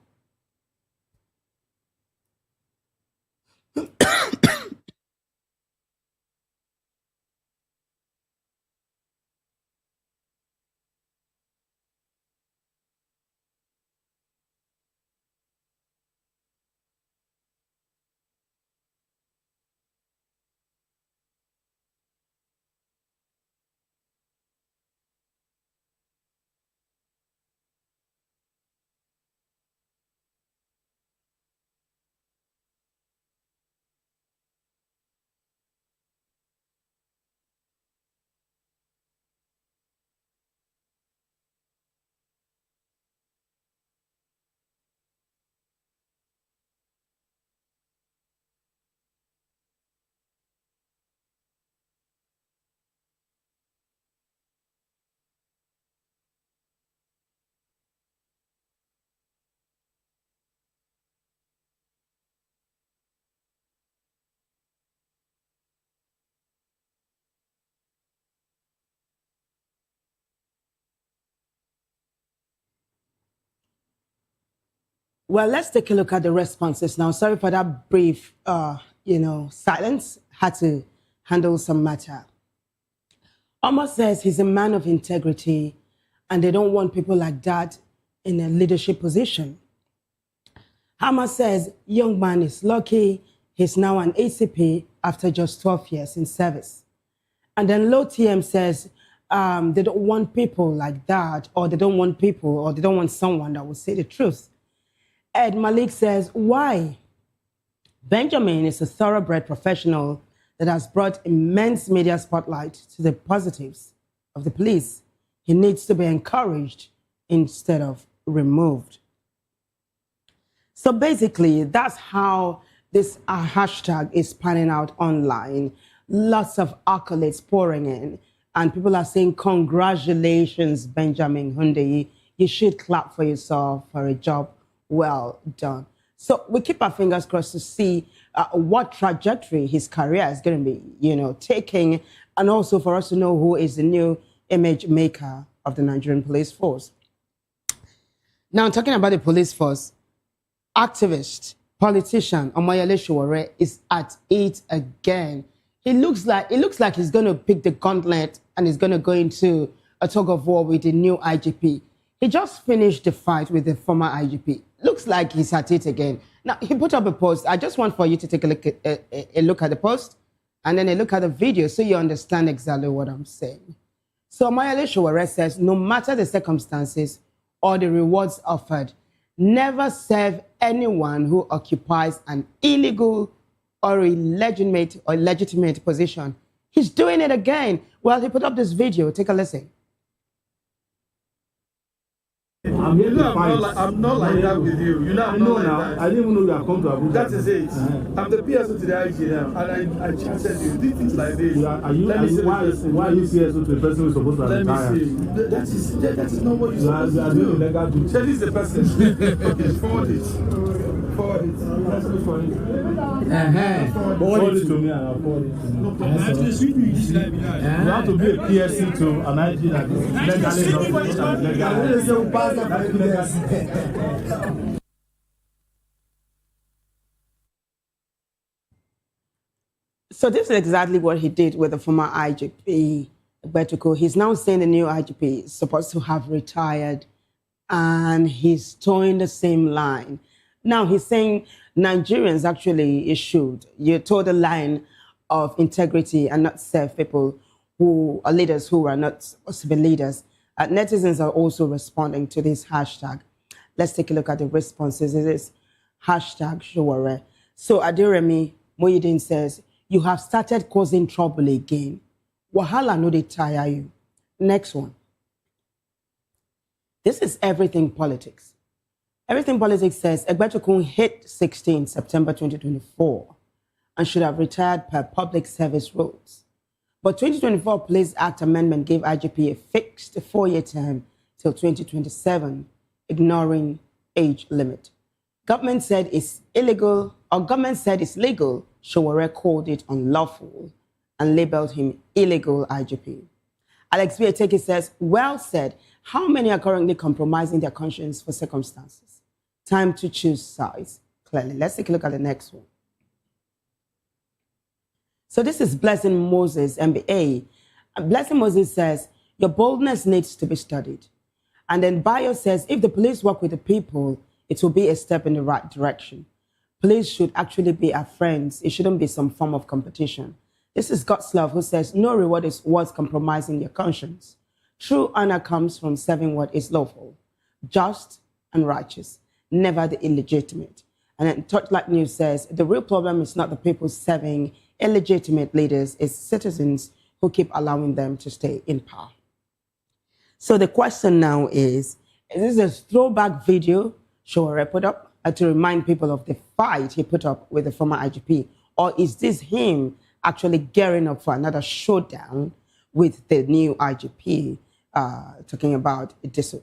Well, let's take a look at the responses now. Sorry for that brief, silence. Had to handle some matter. Omar says he's a man of integrity and they don't want people like that in a leadership position. Hama says young man is lucky He's now an ACP after just 12 years in service. And then Low TM says they don't want people like that, or they don't want someone that will say the truth. Ed Malik says, why? Benjamin is a thoroughbred professional that has brought immense media spotlight to the positives of the police. He needs to be encouraged instead of removed. So basically, that's how this hashtag is panning out online. Lots of accolades pouring in. And people are saying, congratulations, Benjamin Hundeyi. You should clap for yourself for a job well done. So we keep our fingers crossed to see what trajectory his career is going to be, taking, and also for us to know who is the new image maker of the Nigerian police force. Now, talking about the police force, activist, politician Omoyele Sowore is at it again. It looks like he's going to pick the gauntlet and he's going to go into a tug of war with the new IGP. He just finished the fight with the former IGP. Looks like he's at it again. Now, he put up a post. I just want for you to take a look at the post and then a look at the video so you understand exactly what I'm saying. So Omoyele Sowore says, no matter the circumstances or the rewards offered, never serve anyone who occupies an illegal or illegitimate position. He's doing it again. Well, he put up this video. Take a listen. I'm not like that with you. You know, I'm not like that. I didn't even know you have come to Abuja. That is it. I'm the PSO to the IG now, and I chatted you. Did things like this. Why are you PSO to the person who's supposed to retire? Let me see. That is not what you're supposed to do. That is the person. Okay, forward it. Forward it. Let's look for it. Forward it to me and I'll forward it to you. No problem. You have to be a PSC to an IG that is legally not. So this is exactly what he did with the former IGP, Betuko. He's now saying the new IGP is supposed to have retired and he's towing the same line. Now he's saying Nigerians actually should. You toe the line of integrity and not serve people who are leaders who are not supposed to be leaders. Netizens are also responding to this hashtag. Let's take a look at the responses. It is hashtag Sowore. So Adiremi Moyidin says, you have started causing trouble again. Wahala no dey tire you. Next one. This is Everything Politics. Everything Politics says, Egbetukun hit 16 September 2024 and should have retired per public service rules. But 2024 Police Act amendment gave IGP a fixed 4-year term till 2027, ignoring age limit. Government said it's illegal, or government said it's legal. Sowore called it unlawful and labeled him illegal IGP. Alex Bieteke says, well said, how many are currently compromising their conscience for circumstances? Time to choose sides, clearly. Let's take a look at the next one. So this is Blessing Moses, MBA. Blessing Moses says, your boldness needs to be studied. And then Bayo says, if the police work with the people, it will be a step in the right direction. Police should actually be our friends. It shouldn't be some form of competition. This is God's love who says, no reward is worth compromising your conscience. True honor comes from serving what is lawful, just and righteous, never the illegitimate. And then Torchlight News says, the real problem is not the people serving illegitimate leaders, it's citizens who keep allowing them to stay in power. So the question now is this a throwback video Sowore put up to remind people of the fight he put up with the former IGP? Or is this him actually gearing up for another showdown with the new IGP, talking about this?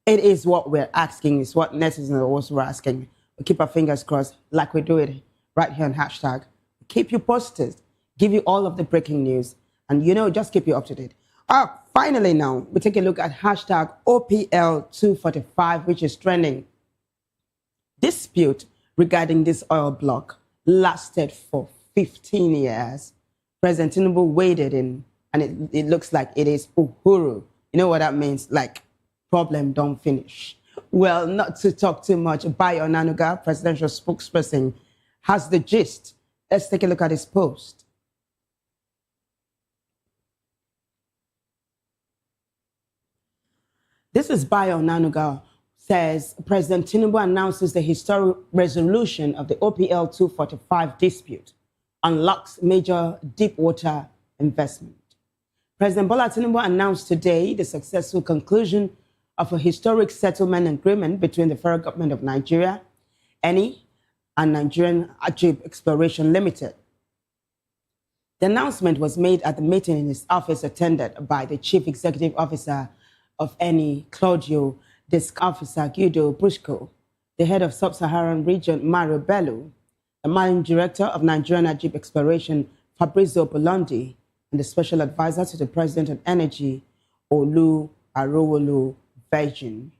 It is what we're asking, it's what netizens are also asking. We keep our fingers crossed like we do it right here on hashtag. Keep you posted, give you all of the breaking news, and just keep you up to date. Finally now, we take a look at hashtag OPL245, which is trending. Dispute regarding this oil block lasted for 15 years. President Tinubu waded in, and it looks like it is Uhuru. You know what that means? Like, problem don't finish. Well, not to talk too much, Bayo Onanuga, presidential spokesperson, has the gist Let's take a look at his post. This is Bayo Nanuga, says President Tinubu announces the historic resolution of the OPL 245 dispute, unlocks major deep water investment. President Bola Tinubu announced today the successful conclusion of a historic settlement agreement between the federal government of Nigeria, Eni, and Nigerian Ajib Exploration Limited. The announcement was made at the meeting in his office attended by the Chief Executive Officer of Eni, Claudio, Desk Officer Guido Brusco, the head of Sub-Saharan region, Mario Bello, the Managing Director of Nigerian Ajib Exploration, Fabrizio Bolondi, and the Special Advisor to the President on Energy, Olu Arowolu Virgin.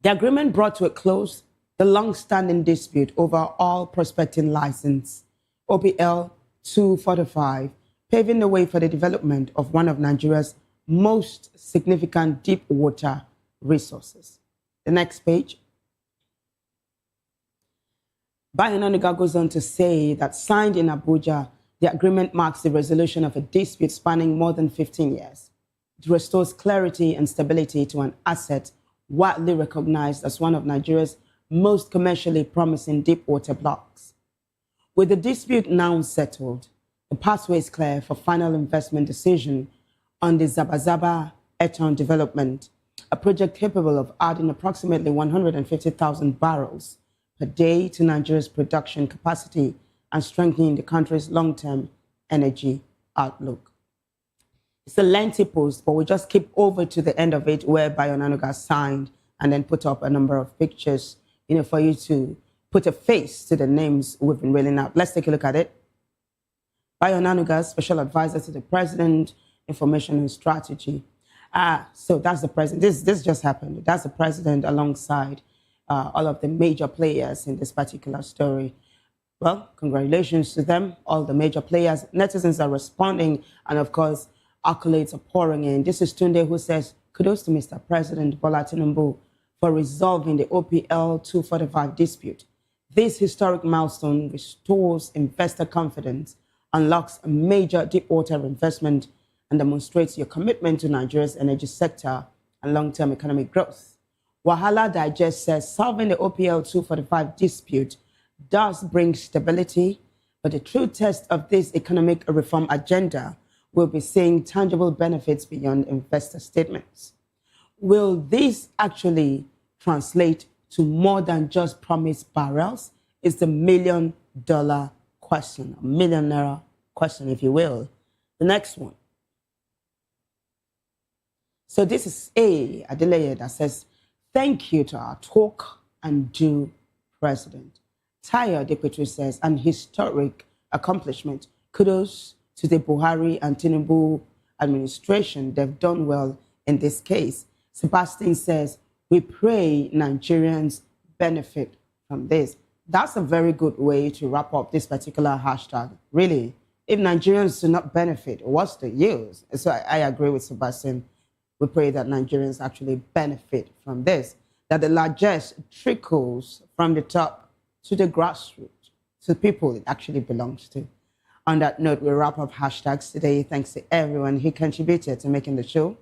The agreement brought to a close the long-standing dispute over all prospecting license, OPL 245, paving the way for the development of one of Nigeria's most significant deep water resources. The next page. Bayo Nanuga goes on to say that signed in Abuja, the agreement marks the resolution of a dispute spanning more than 15 years. It restores clarity and stability to an asset widely recognized as one of Nigeria's most commercially promising deep water blocks. With the dispute now settled, the pathway is clear for final investment decision on the Zabazaba Eton development, a project capable of adding approximately 150,000 barrels per day to Nigeria's production capacity and strengthening the country's long-term energy outlook. It's a lengthy post, but we'll just skip over to the end of it where Bayo Nanuga signed and then put up a number of pictures, for you to put a face to the names we've been reading out. Let's take a look at it. Bayo Nanuga, Special Advisor to the President, Information and Strategy. So that's the president. This just happened. That's the president alongside all of the major players in this particular story. Well, congratulations to them, all the major players. Netizens are responding, and of course, accolades are pouring in. This is Tunde who says, kudos to Mr. President Bola Tinubu for resolving the OPL 245 dispute. This historic milestone restores investor confidence, unlocks a major deep water investment, and demonstrates your commitment to Nigeria's energy sector and long-term economic growth. Wahala Digest says solving the OPL 245 dispute does bring stability, but the true test of this economic reform agenda will be seeing tangible benefits beyond investor statements. Will this actually translate to more than just promised barrels? Is the million-dollar question, a millionaire question, if you will. The next one. So this is Adeleye that says, thank you to our talk and do president. Tayo Deputy says, an historic accomplishment. Kudos to the Buhari and Tinubu administration. They've done well in this case. Sebastian says, we pray Nigerians benefit from this. That's a very good way to wrap up this particular hashtag. Really, if Nigerians do not benefit, what's the use? So I agree with Sebastian. We pray that Nigerians actually benefit from this, that the largesse trickles from the top to the grassroots, to the people it actually belongs to. On that note, we wrap up hashtags today. Thanks to everyone who contributed to making the show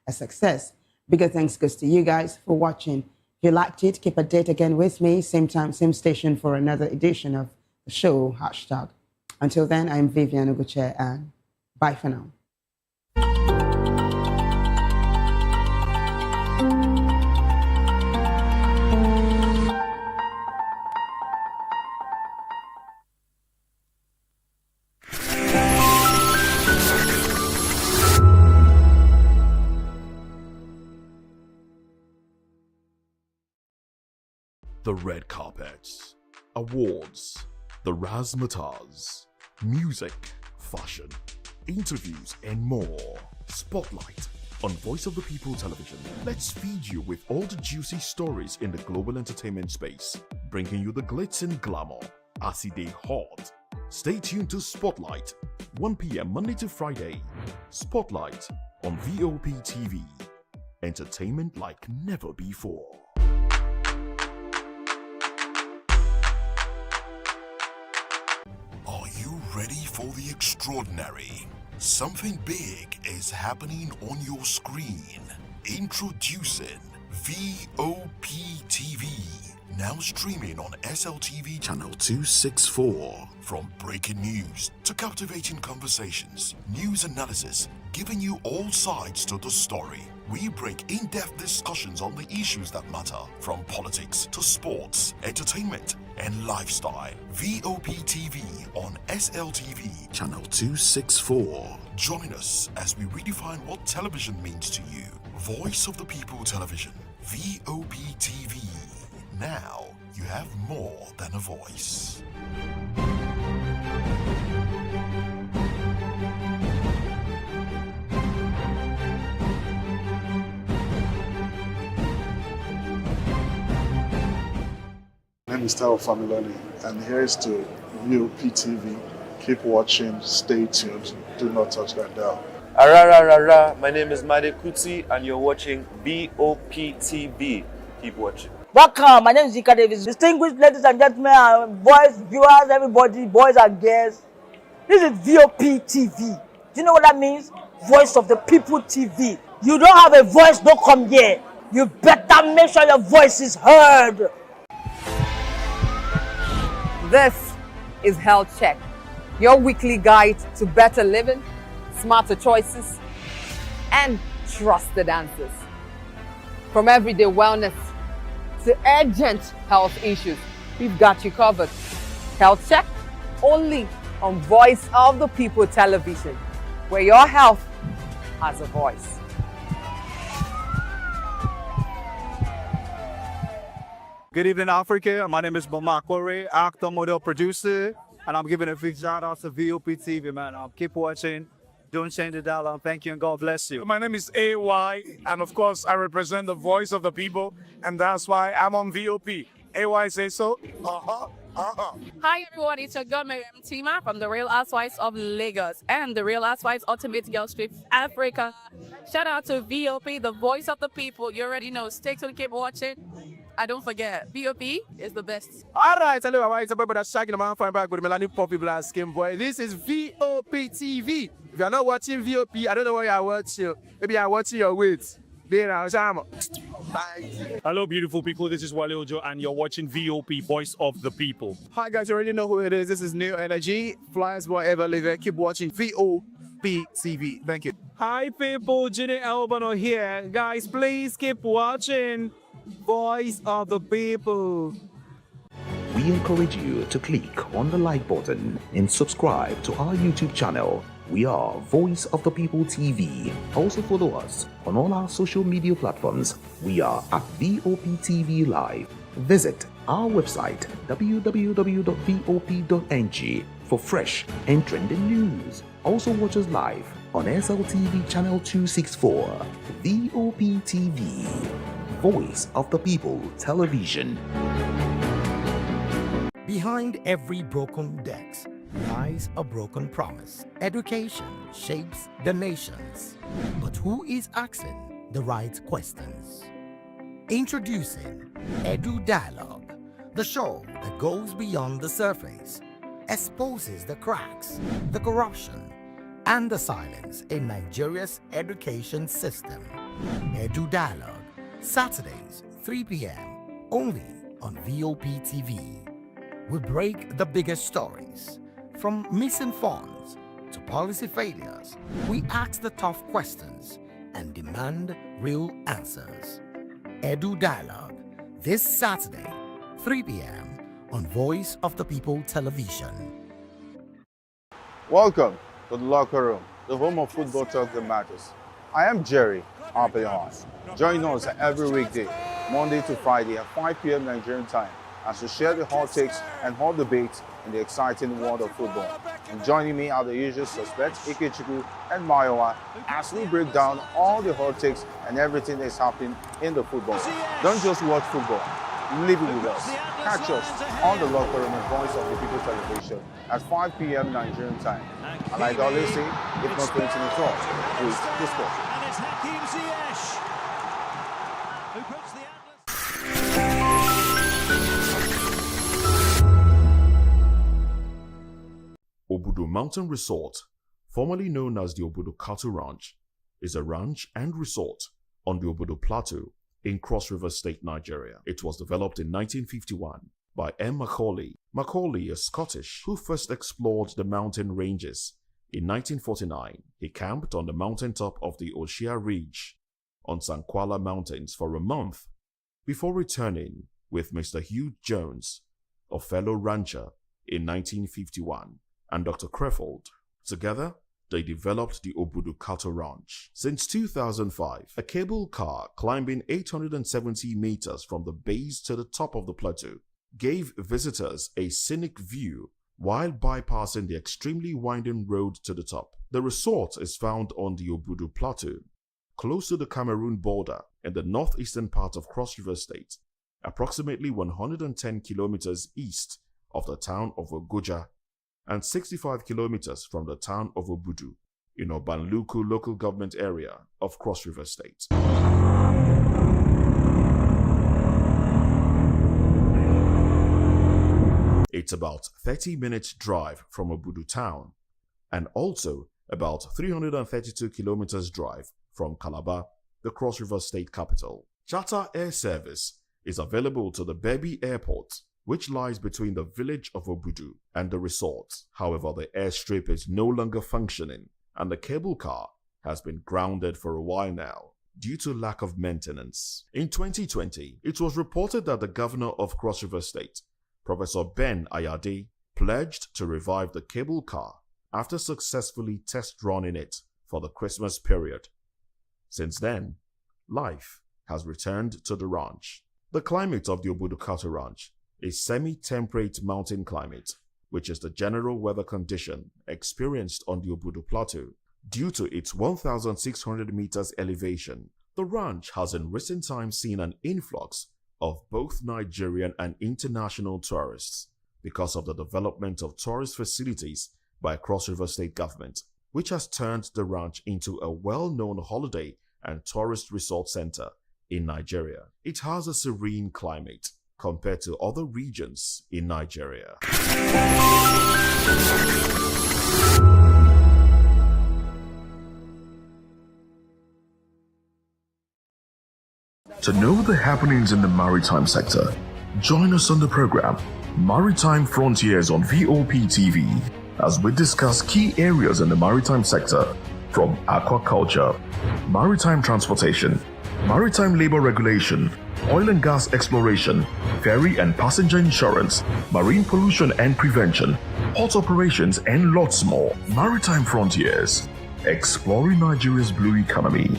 a success. Bigger thanks goes to you guys for watching. If you liked it, keep a date again with me, same time, same station for another edition of the show, hashtag. Until then, I'm Vivian Oguche, and bye for now. The red carpets, awards, the razzmatazz, music, fashion, interviews, and more. Spotlight on Voice of the People Television. Let's feed you with all the juicy stories in the global entertainment space, bringing you the glitz and glamour as it is hot. Stay tuned to Spotlight, 1 p.m. Monday to Friday. Spotlight on VOP TV. Entertainment like never before. ready for the extraordinary? Something big is happening on your screen. Introducing VOP TV. Now streaming on SLTV channel 264. From breaking news to captivating conversations, news analysis, giving you all sides to the story. We break in-depth discussions on the issues that matter, from politics to sports, entertainment, and lifestyle. VOP TV on SLTV channel 264. Join us as we redefine what television means to you. Voice of the People Television, VOP TV. Now you have more than a voice. My name is Tao Familoni, and here's to VOP TV. Keep watching, stay tuned, do not touch that dial. My name is Made Kuti, and you're watching VOP TV. Keep watching. Welcome, my name is Zika Davis. Distinguished ladies and gentlemen, boys, viewers, everybody, boys and girls. This is VOP TV. Do you know what that means? Voice of the People TV. You don't have a voice, don't come here. You better make sure your voice is heard. This is Health Check, your weekly guide to better living, smarter choices, and trusted answers. From everyday wellness to urgent health issues, we've got you covered. Health Check, only on Voice of the People Television, where your health has a voice. Good evening, Africa. My name is Mama Kore, actor, model, producer, and I'm giving a big shout out to VOP TV, man. Keep watching. Don't change the dial. Thank you and God bless you. My name is AY, and of course, I represent the voice of the people, and that's why I'm on VOP. AY say so. Hi everyone, it's your girl Miriam Tima from the Real Housewives of Lagos and the Real Housewives Ultimate Girls Trip Africa. Shout out to VOP, the voice of the people. You already know. Stay tuned, keep watching. And don't forget, VOP is the best. All right, hello, it's a boy that's shagging the man fine back with Melanie Poppy Black Skin Boy. This is VOP TV. If you're not watching VOP, I don't know why you're watching. Maybe you're watching your weight. Bye. Hello, beautiful people. This is Wale Ojo, and you're watching VOP, Voice of the People. Hi, guys. You already know who it is. This is New Energy. Flyers wherever live. Keep watching VOP TV. Thank you. Hi, people. Ginny Albano here. Guys, please keep watching Voice of the People. We encourage you to click on the like button and subscribe to our YouTube channel. We are Voice of the People TV. Also follow us on all our social media platforms. We are at VOP TV Live. Visit our website www.vop.ng for fresh and trending news. Also watch us live on SLTV channel 264. VOP TV, Voice of the People Television. Behind every broken desk lies a broken promise. Education shapes the nations, but who is asking the right questions? Introducing Edu Dialogue, the show that goes beyond the surface, exposes the cracks, the corruption, and the silence in Nigeria's education system. Edu Dialogue, Saturdays, 3 p.m., only on VOP TV. We break the biggest stories. From missing funds to policy failures, we ask the tough questions and demand real answers. Edu Dialogue, this Saturday, 3 p.m. on Voice of the People Television. Welcome to the locker room, the home of football talk that matters. I am Jerry Epelle. Join us every weekday, Monday to Friday at 5 p.m. Nigerian time, as we share the hot takes and hot debates in the exciting world of football. And joining me are the usual suspects, Ikechukwu and Mayowa, as we break down all the hot takes and everything that's happening in the football. Don't just watch football, live it with us. Catch us on the locker room and Voice of the People Television at 5 p.m. Nigerian time. And like I always say, if not 20 minutes off, please discuss. And it's Hakim Ziyech, who puts the Obudu Mountain Resort, formerly known as the Obudu Cattle Ranch, is a ranch and resort on the Obudu Plateau in Cross River State, Nigeria. It was developed in 1951 by M. Macaulay. Macaulay, a Scottish who first explored the mountain ranges. In 1949, he camped on the mountaintop of the Oshia Ridge on Sankwala Mountains for a month before returning with Mr. Hugh Jones, a fellow rancher, in 1951, and Dr. Crefeld. Together, they developed the Obudu Cattle Ranch. Since 2005, a cable car climbing 870 meters from the base to the top of the plateau gave visitors a scenic view while bypassing the extremely winding road to the top. The resort is found on the Obudu Plateau, close to the Cameroon border in the northeastern part of Cross River State, approximately 110 kilometers east of the town of Ogoja and 65 kilometers from the town of Obudu in Obanluku local government area of Cross River State. It's about 30 minutes drive from Obudu town and also about 332 kilometers drive from Calabar, the Cross River State capital. Charter air service is available to the Bebi Airport, which lies between the village of Obudu and the resort. However, the airstrip is no longer functioning and the cable car has been grounded for a while now due to lack of maintenance. In 2020, it was reported that the governor of Cross River State, Professor Ben Ayade, pledged to revive the cable car after successfully test running it for the Christmas period. Since then, life has returned to the ranch. The climate of the Obudu Cattle Ranch is semi-temperate mountain climate, which is the general weather condition experienced on the Obudu Plateau. Due to its 1,600 meters elevation, the ranch has in recent times seen an influx of both Nigerian and international tourists because of the development of tourist facilities by Cross River State government, which has turned the ranch into a well-known holiday and tourist resort center in Nigeria. It has a serene climate compared to other regions in Nigeria. To know the happenings in the maritime sector, join us on the program Maritime Frontiers on VOP TV as we discuss key areas in the maritime sector from aquaculture, maritime transportation, maritime labor regulation, oil and gas exploration, ferry and passenger insurance, marine pollution and prevention, port operations, and lots more. Maritime Frontiers, exploring Nigeria's blue economy.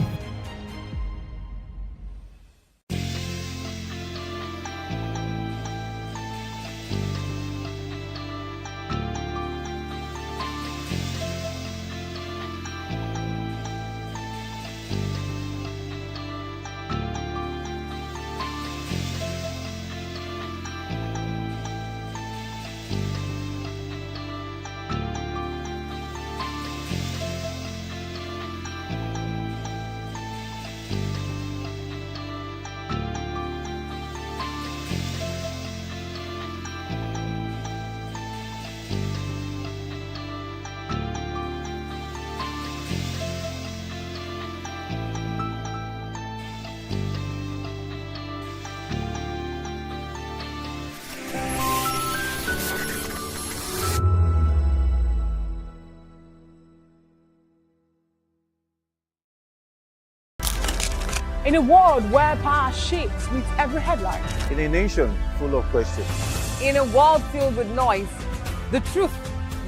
In a world where power shapes with every headline. In a nation full of questions. In a world filled with noise, the truth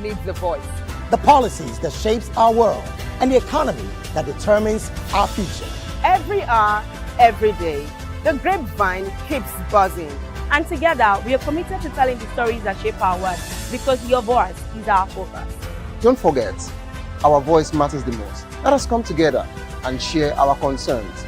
needs a voice. The policies that shapes our world and the economy that determines our future. Every hour, every day, the grapevine keeps buzzing. And together, we are committed to telling the stories that shape our world because your voice is our focus. Don't forget, our voice matters the most. Let us come together and share our concerns.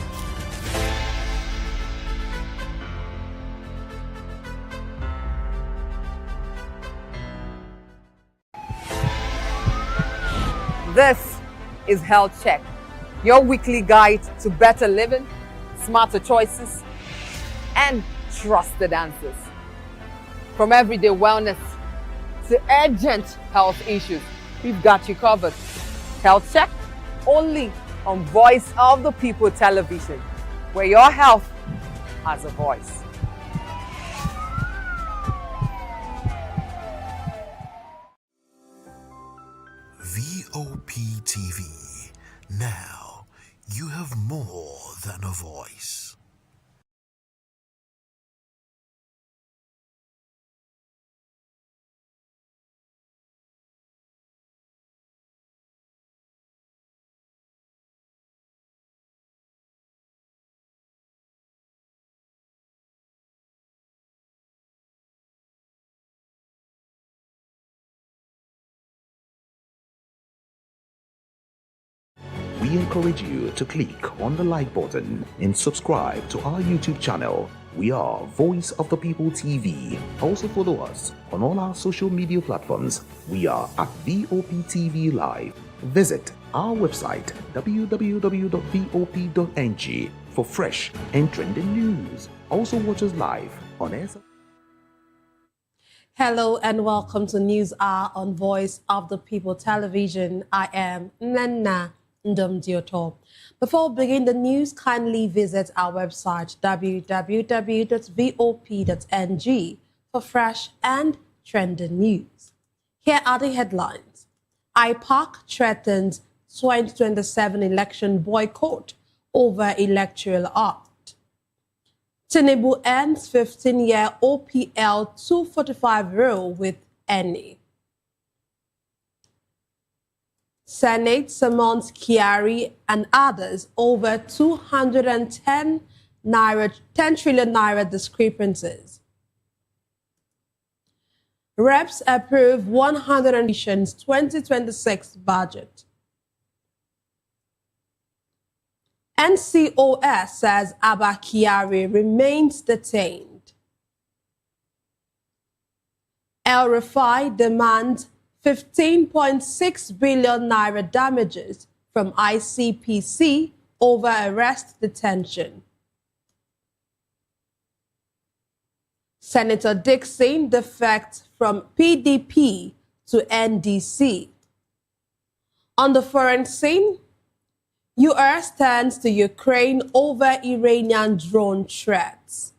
This is Health Check, your weekly guide to better living, smarter choices, and trusted answers. From everyday wellness to urgent health issues, we've got you covered. Health Check, only on Voice of the People television, where your health has a voice. VOP TV. Now you have more than a voice. We encourage you to click on the like button and subscribe to our YouTube channel. We are Voice of the People TV. Also follow us on all our social media platforms. We are at VOP TV Live. Visit our website www.vop.ng for fresh and trending news. Also watch us live on SL. Hello and welcome to News Hour on Voice of the People television. I am Nana Ndumdioto. Before we begin the news, kindly visit our website www.vop.ng for fresh and trending news. Here are the headlines. IPAC threatens 2027 election boycott over electoral act. Tinubu ends 15-year OPL 245 rule with any. Senate summons Kyari and others over 210 10 trillion naira discrepancies. Reps approve 100 nations 2026 budget. NCOS says Abba Kyari remains detained. El Rufai demands 15.6 billion naira damages from ICPC over arrest detention. Senator Dixon defects from PDP to NDC. On the foreign scene, US turns to Ukraine over Iranian drone threats.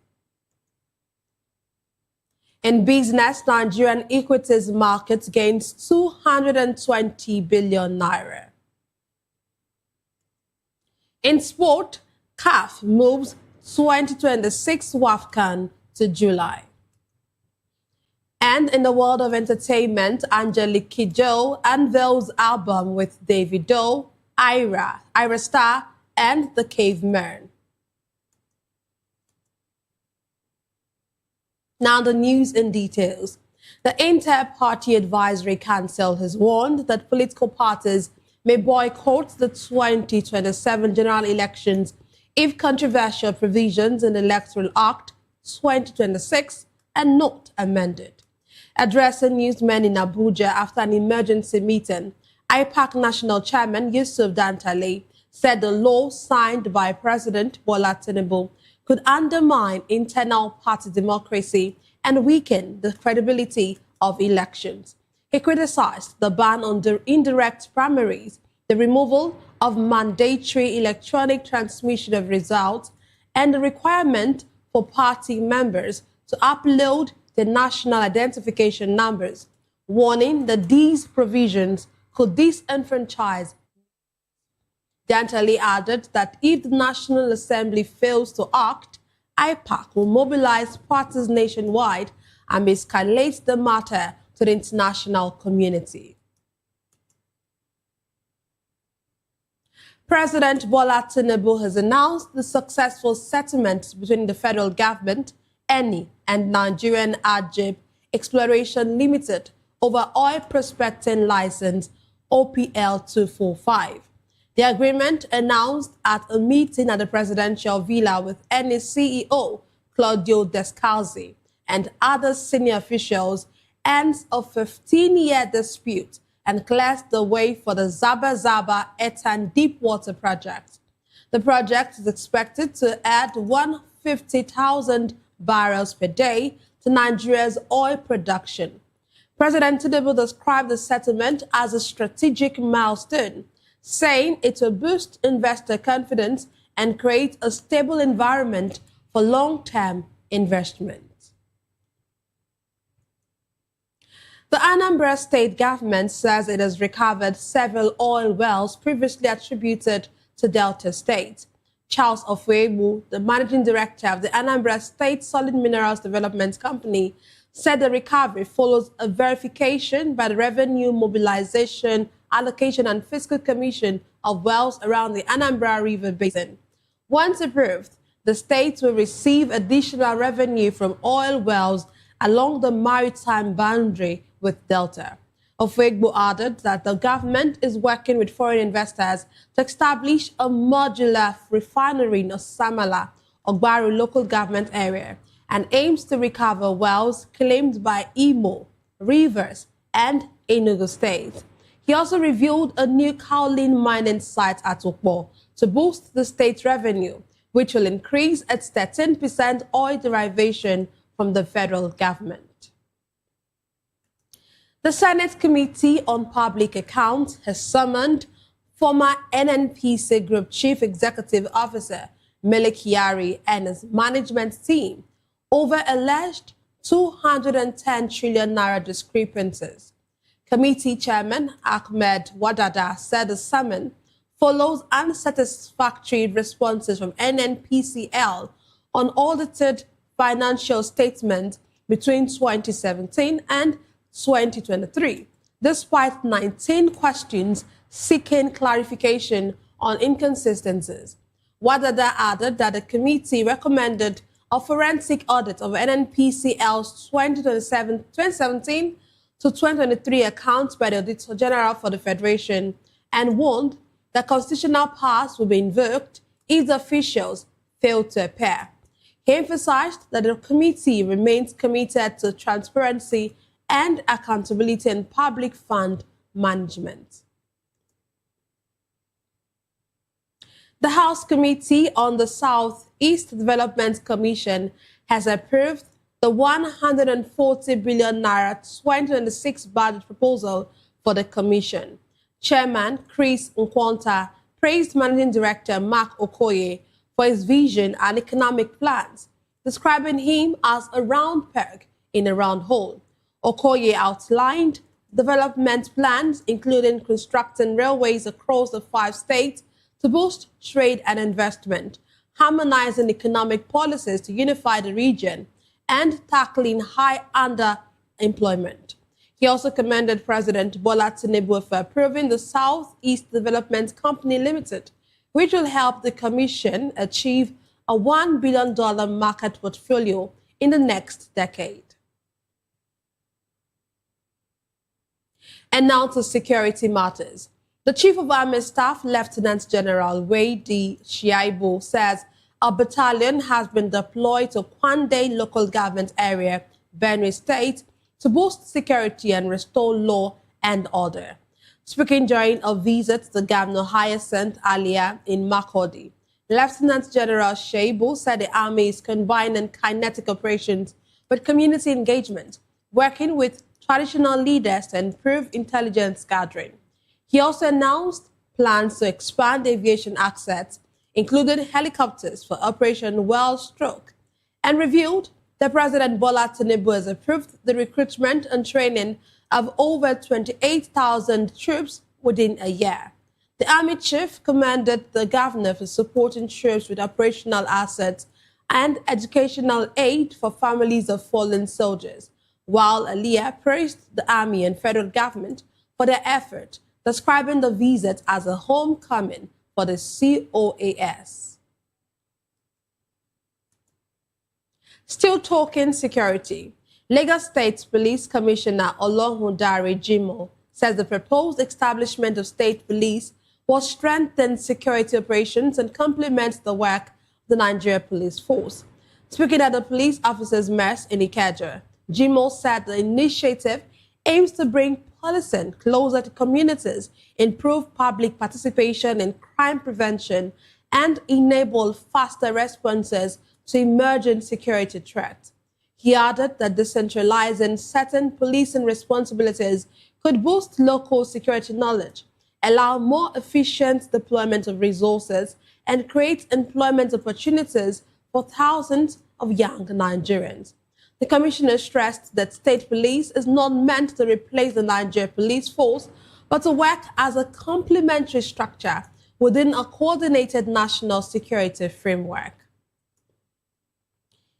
In business, Nigerian equities market gains 220 billion naira. In sport, CAF moves 2026 WAFCON to July. And in the world of entertainment, Angelique Kidjo unveils album with Davido, Ira Star, and The Caveman. Now the news in details. The Inter-Party Advisory Council has warned that political parties may boycott the 2027 general elections if controversial provisions in the Electoral Act 2026 are not amended. Addressing newsmen in Abuja after an emergency meeting, IPAC National Chairman Yusuf Dantale said the law signed by President Bola Tinubu could undermine internal party democracy and weaken the credibility of elections. He criticized the ban on the indirect primaries, the removal of mandatory electronic transmission of results, and the requirement for party members to upload their national identification numbers, warning that these provisions could disenfranchise. Dantale added that if the National Assembly fails to act, IPAC will mobilize parties nationwide and escalate the matter to the international community. President Bola Tinubu has announced the successful settlement between the federal government, ENI, and Nigerian Ajib Exploration Limited over oil prospecting license OPL 245. The agreement, announced at a meeting at the presidential villa with ENI CEO Claudio Descalzi and other senior officials, ends a 15-year dispute and clears the way for the Zaba Zaba Etan Deepwater project. The project is expected to add 150,000 barrels per day to Nigeria's oil production. President Tinubu described the settlement as a strategic milestone, saying it will boost investor confidence and create a stable environment for long-term investment. The Anambra state government says it has recovered several oil wells previously attributed to Delta State. Charles Ofuegbu, the managing director of the Anambra State Solid Minerals Development Company, said the recovery follows a verification by the Revenue Mobilization, Allocation and Fiscal Commission of wells around the Anambra River Basin. Once approved, the state will receive additional revenue from oil wells along the maritime boundary with Delta. Ofuegbu added that the government is working with foreign investors to establish a modular refinery in Osamala, Ogbaru local government area, and aims to recover wells claimed by Imo, Rivers, and Enugu State. He also revealed a new kaolin mining site at Ukpo to boost the state's revenue, which will increase its 13% oil derivation from the federal government. The Senate Committee on Public Accounts has summoned former NNPC Group Chief Executive Officer Mele Kyari and his management team over alleged 210 trillion naira discrepancies. Committee Chairman Ahmed Wadada said the summon follows unsatisfactory responses from NNPCL on audited financial statements between 2017 and 2023, despite 19 questions seeking clarification on inconsistencies. Wadada added that the committee recommended a forensic audit of NNPCL's 2017 to 2023 accounts by the Auditor General for the Federation and warned that constitutional powers will be invoked if the officials fail to appear. He emphasized that the committee remains committed to transparency and accountability in public fund management. The House Committee on the Southeast Development Commission has approved the 140 billion naira 2026 budget proposal for the commission. Chairman Chris Nkwanta praised Managing Director Mark Okoye for his vision and economic plans, describing him as a round peg in a round hole. Okoye outlined development plans, including constructing railways across the 5 states to boost trade and investment, harmonizing economic policies to unify the region, and tackling high underemployment. He also commended President Bola Tinubu for approving the Southeast Development Company Limited, which will help the Commission achieve a $1 billion market portfolio in the next decade. And now to security matters. The Chief of Army Staff, Lieutenant General Wade Shiaibu, says a battalion has been deployed to Kwande local government area, Benue State, to boost security and restore law and order. Speaking during a visit to the Governor Hyacinth Alia in Makurdi, Lieutenant General Shiaibu said the Army is combining kinetic operations with community engagement, working with traditional leaders to improve intelligence gathering. He also announced plans to expand aviation access, including helicopters for Operation Well Stroke, and revealed that President Bola Tinubu has approved the recruitment and training of over 28,000 troops within a year. The Army Chief commended the governor for supporting troops with operational assets and educational aid for families of fallen soldiers, while Aliyah praised the Army and federal government for their effort, describing the visit as a homecoming for the COAS. Still talking security, Lagos State Police Commissioner Olohundare Jimoh says the proposed establishment of state police will strengthen security operations and complement the work of the Nigeria Police Force. Speaking at the police officers' mess in Ikeja, Jimoh said the initiative aims to bring policing closer to communities, improve public participation in crime prevention, and enable faster responses to emerging security threats. He added that decentralizing certain policing responsibilities could boost local security knowledge, allow more efficient deployment of resources, and create employment opportunities for thousands of young Nigerians. The commissioner stressed that state police is not meant to replace the Nigeria police force, but to work as a complementary structure within a coordinated national security framework.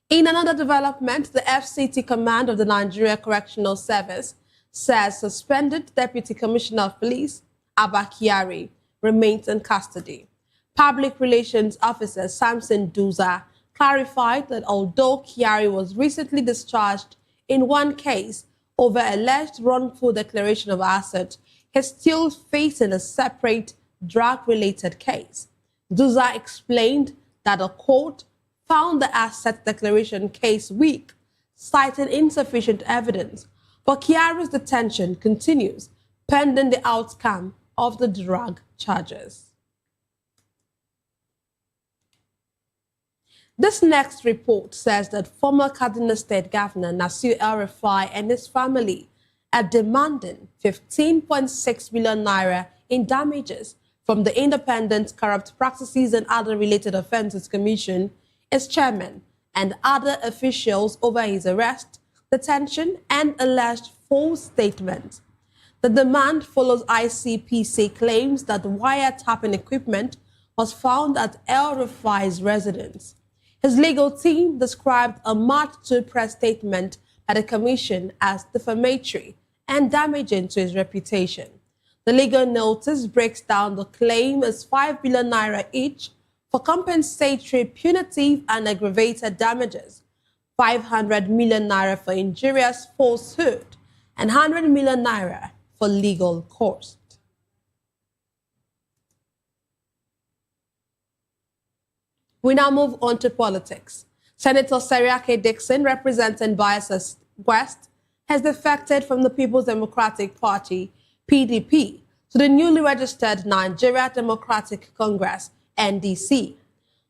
In another development, the FCT command of the Nigeria Correctional Service says suspended Deputy Commissioner of Police, Abba Kyari, remains in custody. Public Relations Officer Samson Duza clarified that although Kyari was recently discharged in one case over alleged wrongful declaration of asset, he's still facing a separate drug-related case. Duza explained that a court found the asset declaration case weak, citing insufficient evidence, but Kyari's detention continues pending the outcome of the drug charges. This next report says that former Kaduna State Governor Nasir El-Rufai and his family are demanding 15.6 billion naira in damages from the Independent Corrupt Practices and Other Related Offences Commission, its chairman, and other officials over his arrest, detention, and alleged false statements. The demand follows ICPC claims that wiretapping equipment was found at El-Rufai's residence. His legal team described a March 2 press statement by the commission as defamatory and damaging to his reputation. The legal notice breaks down the claim as 5 billion naira each for compensatory, punitive, and aggravated damages, 500 million naira for injurious falsehood, and 100 million naira for legal cost. We now move on to politics. Senator Seriake Dixon, representing Bias West, has defected from the People's Democratic Party, PDP, to the newly registered Nigeria Democratic Congress, NDC.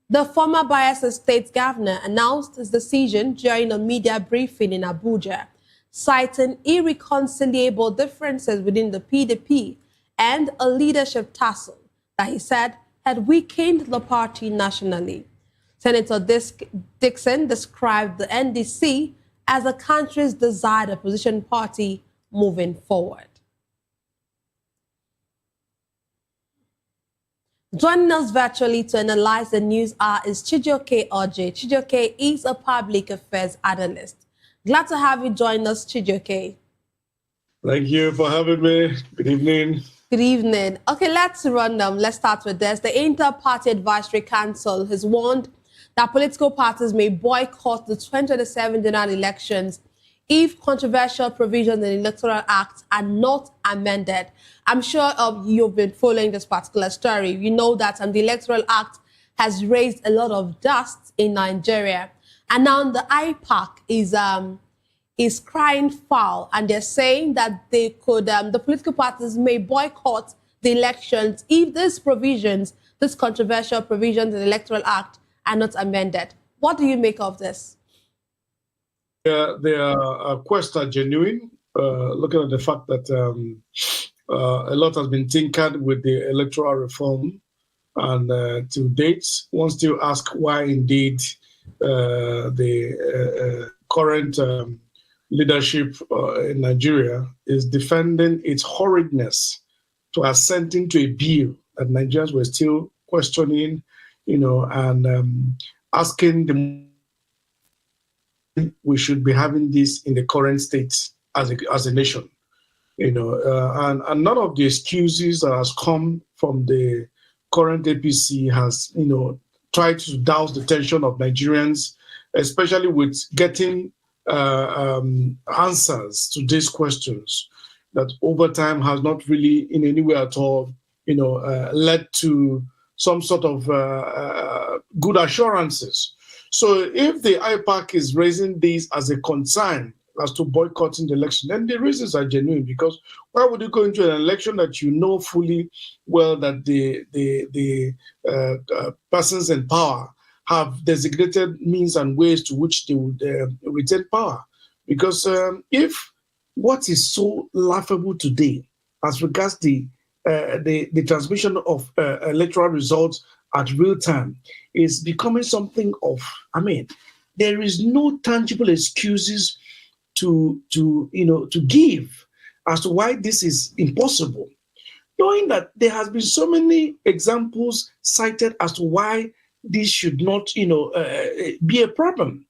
The former Bayelsa State Governor announced his decision during a media briefing in Abuja, citing irreconcilable differences within the PDP and a leadership tussle that he said had weakened the party nationally. Senator Dixon described the NDC as the country's desired opposition party moving forward. Joining us virtually to analyze the news is Chijioke Oje. Chijioke is a public affairs analyst. Glad to have you join us, Chijioke. Thank you for having me. Good evening. Good evening. Okay, let's start with this. The Inter-Party Advisory Council has warned that political parties may boycott the 2027 general elections if controversial provisions in the Electoral Act are not amended. I'm sure you've been following this particular story. You know that the Electoral Act has raised a lot of dust in Nigeria. And now the IPAC is crying foul, and they're saying that they could, the political parties may boycott the elections if these controversial provisions in the Electoral Act are not amended. What do you make of this? Their quests are genuine, looking at the fact that a lot has been tinkered with the electoral reform, and to date, one still asks why indeed the current leadership in Nigeria is defending its horridness to assenting to a bill that Nigerians were still questioning, and asking them we should be having this in the current state as a nation, and none of the excuses that has come from the current APC has, tried to douse the tension of Nigerians, especially with getting answers to these questions that over time has not really in any way at all, led to some sort of good assurances. So if the IPAC is raising this as a concern as to boycotting the election, then the reasons are genuine, because why would you go into an election that you know fully well that the persons in power have designated means and ways to which they would retain power. Because if what is so laughable today as regards the transmission of electoral results at real time is becoming something of, there is no tangible excuses to give as to why this is impossible. Knowing that there has been so many examples cited as to why this should not, be a problem.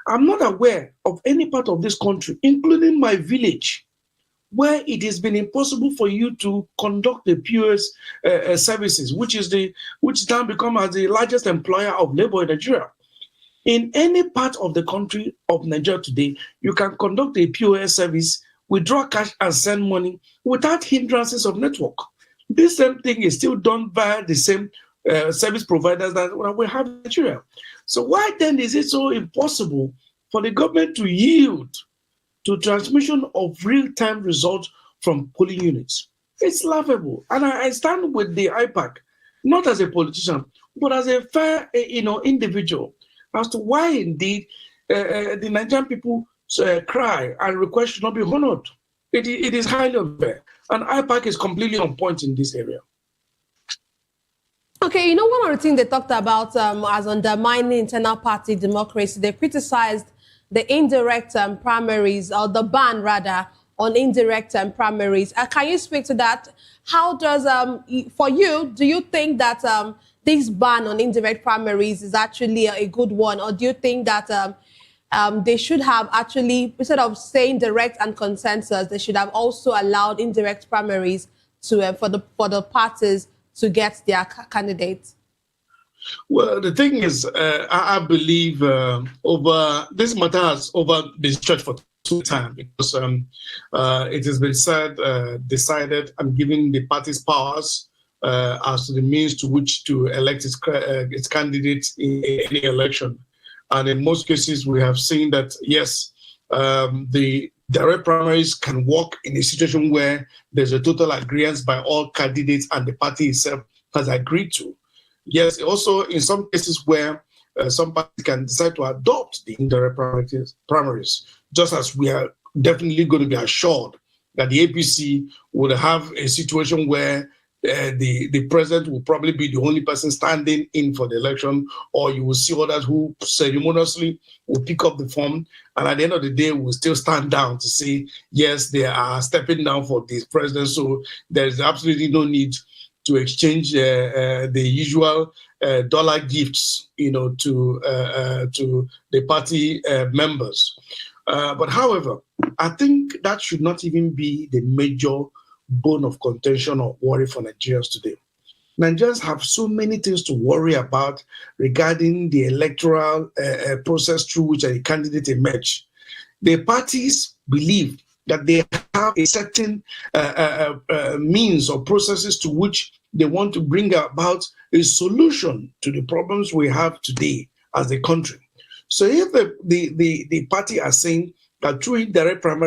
I'm not aware of any part of this country, including my village, where it has been impossible for you to conduct the POS services, which now become as the largest employer of labor in Nigeria. In any part of the country of Nigeria today, you can conduct a POS service, withdraw cash and send money without hindrances of network. This same thing is still done via the same service providers that we have in Nigeria. So why then is it so impossible for the government to yield to transmission of real-time results from polling units? It's laughable. And I stand with the IPAC, not as a politician, but as a fair individual, as to why indeed the Nigerian people cry and request should not be honored. It is highly unfair. And IPAC is completely on point in this area. Okay, one of the things they talked about as undermining internal party democracy, they criticized the indirect primaries, or the ban rather, on indirect primaries. Can you speak to that? How does, for you, do you think that this ban on indirect primaries is actually a good one? Or do you think that they should have actually, instead of saying direct and consensus, they should have also allowed indirect primaries to for the parties to get their candidates? Well, the thing is, I believe over this matter has been stretched for too time, because it has been decided and given the parties powers as to the means to which to elect its candidates in any election. And in most cases, we have seen that, yes, the direct primaries can work in a situation where there's a total agreement by all candidates and the party itself has agreed to. Yes, also in some cases where some parties can decide to adopt the indirect primaries, just as we are definitely going to be assured that the APC would have a situation where the president will probably be the only person standing in for the election, or you will see others who ceremoniously will pick up the form, and at the end of the day will still stand down to say, yes, they are stepping down for this president. So there is absolutely no need to exchange the usual dollar gifts, to the party members. But however, I think that should not even be the major bone of contention or worry for Nigerians today. Nigerians have so many things to worry about regarding the electoral process through which a candidate emerge. The parties believe that they have a certain means or processes to which they want to bring about a solution to the problems we have today as a country. So if the party are saying that through indirect primary